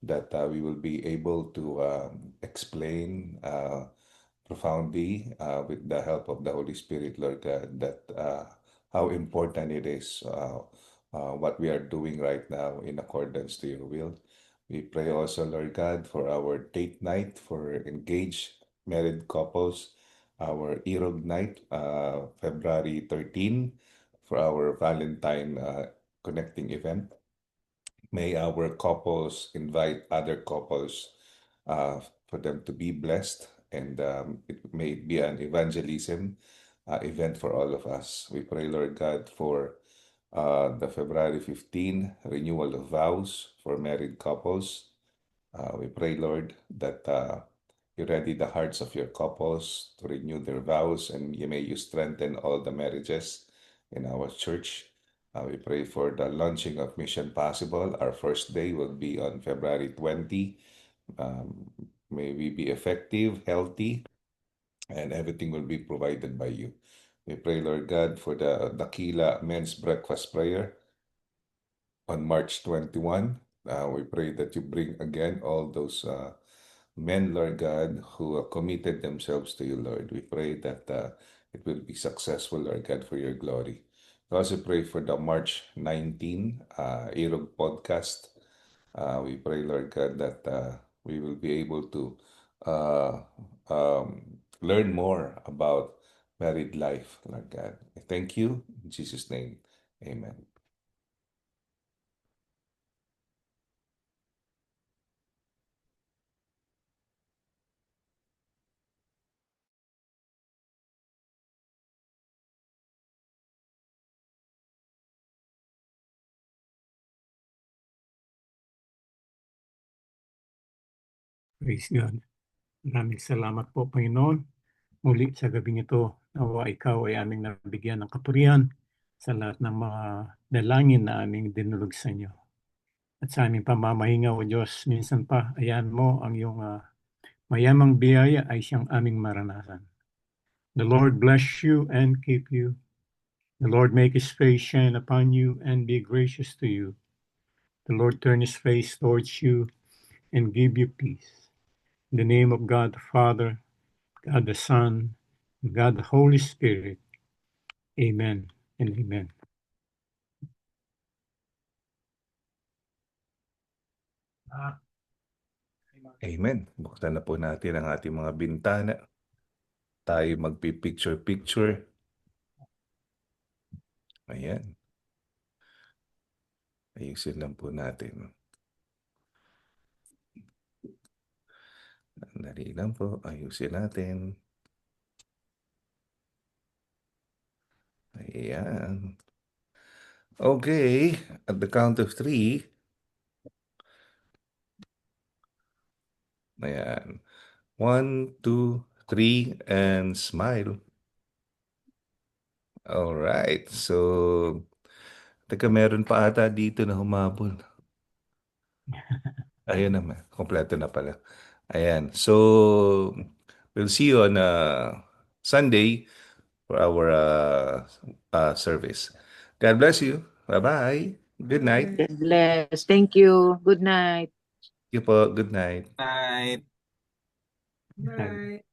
that we will be able to explain profoundly with the help of the Holy Spirit, Lord God, that how important it is what we are doing right now in accordance to your will. We pray also, Lord God, for our date night for engaged married couples, our Irog night, February 13, for our Valentine connecting event. May our couples invite other couples for them to be blessed, and it may be an evangelism event for all of us. We pray, Lord God, for the February 15 renewal of vows for married couples. We pray, Lord, that you ready the hearts of your couples to renew their vows, and may you strengthen all the marriages in our church. We pray for the launching of Mission Possible. Our first day will be on February 20. May we be effective, healthy, and everything will be provided by you. We pray, Lord God, for the Dakila Men's Breakfast Prayer on March 21. We pray that you bring again all those men, Lord God, who committed themselves to you, Lord. We pray that it will be successful, Lord God, for your glory. We also pray for the March 19 Irog podcast. We pray, Lord God, that we will be able to uh, learn more about married life, Lord God. I thank you. In Jesus' name, amen. Praise God. Maraming salamat po, Panginoon. Muli sa gabing ito, nawa ikaw ay aming nabigyan ng kapurihan sa lahat ng mga dalangin na aming dinulog sa inyo. At sa aming pamamahinga, O Diyos, minsan pa, ayan mo ang iyong mayamang biyaya ay siyang aming maranasan. The Lord bless you and keep you. The Lord make his face shine upon you and be gracious to you. The Lord turn his face towards you and give you peace. In the name of God the Father, God the Son, and God the Holy Spirit. Amen and amen. Amen. Buksan na po natin ang ating mga bintana. Tayo magpipicture-picture. Ayan. Ayusin lang po natin. Dali lang po. Ayusin natin. Ayan. Okay. At the count of 3. Ayan. 1, 2, 3, and smile. Alright. So, teka, meron pa ata dito na humabol. Ayun naman. Kompleto na pala. Ayan. So, we'll see you on Sunday for our service. God bless you. Bye-bye. Good night. God bless. Thank you. Good night. Thank you po. Good night. Night. Bye.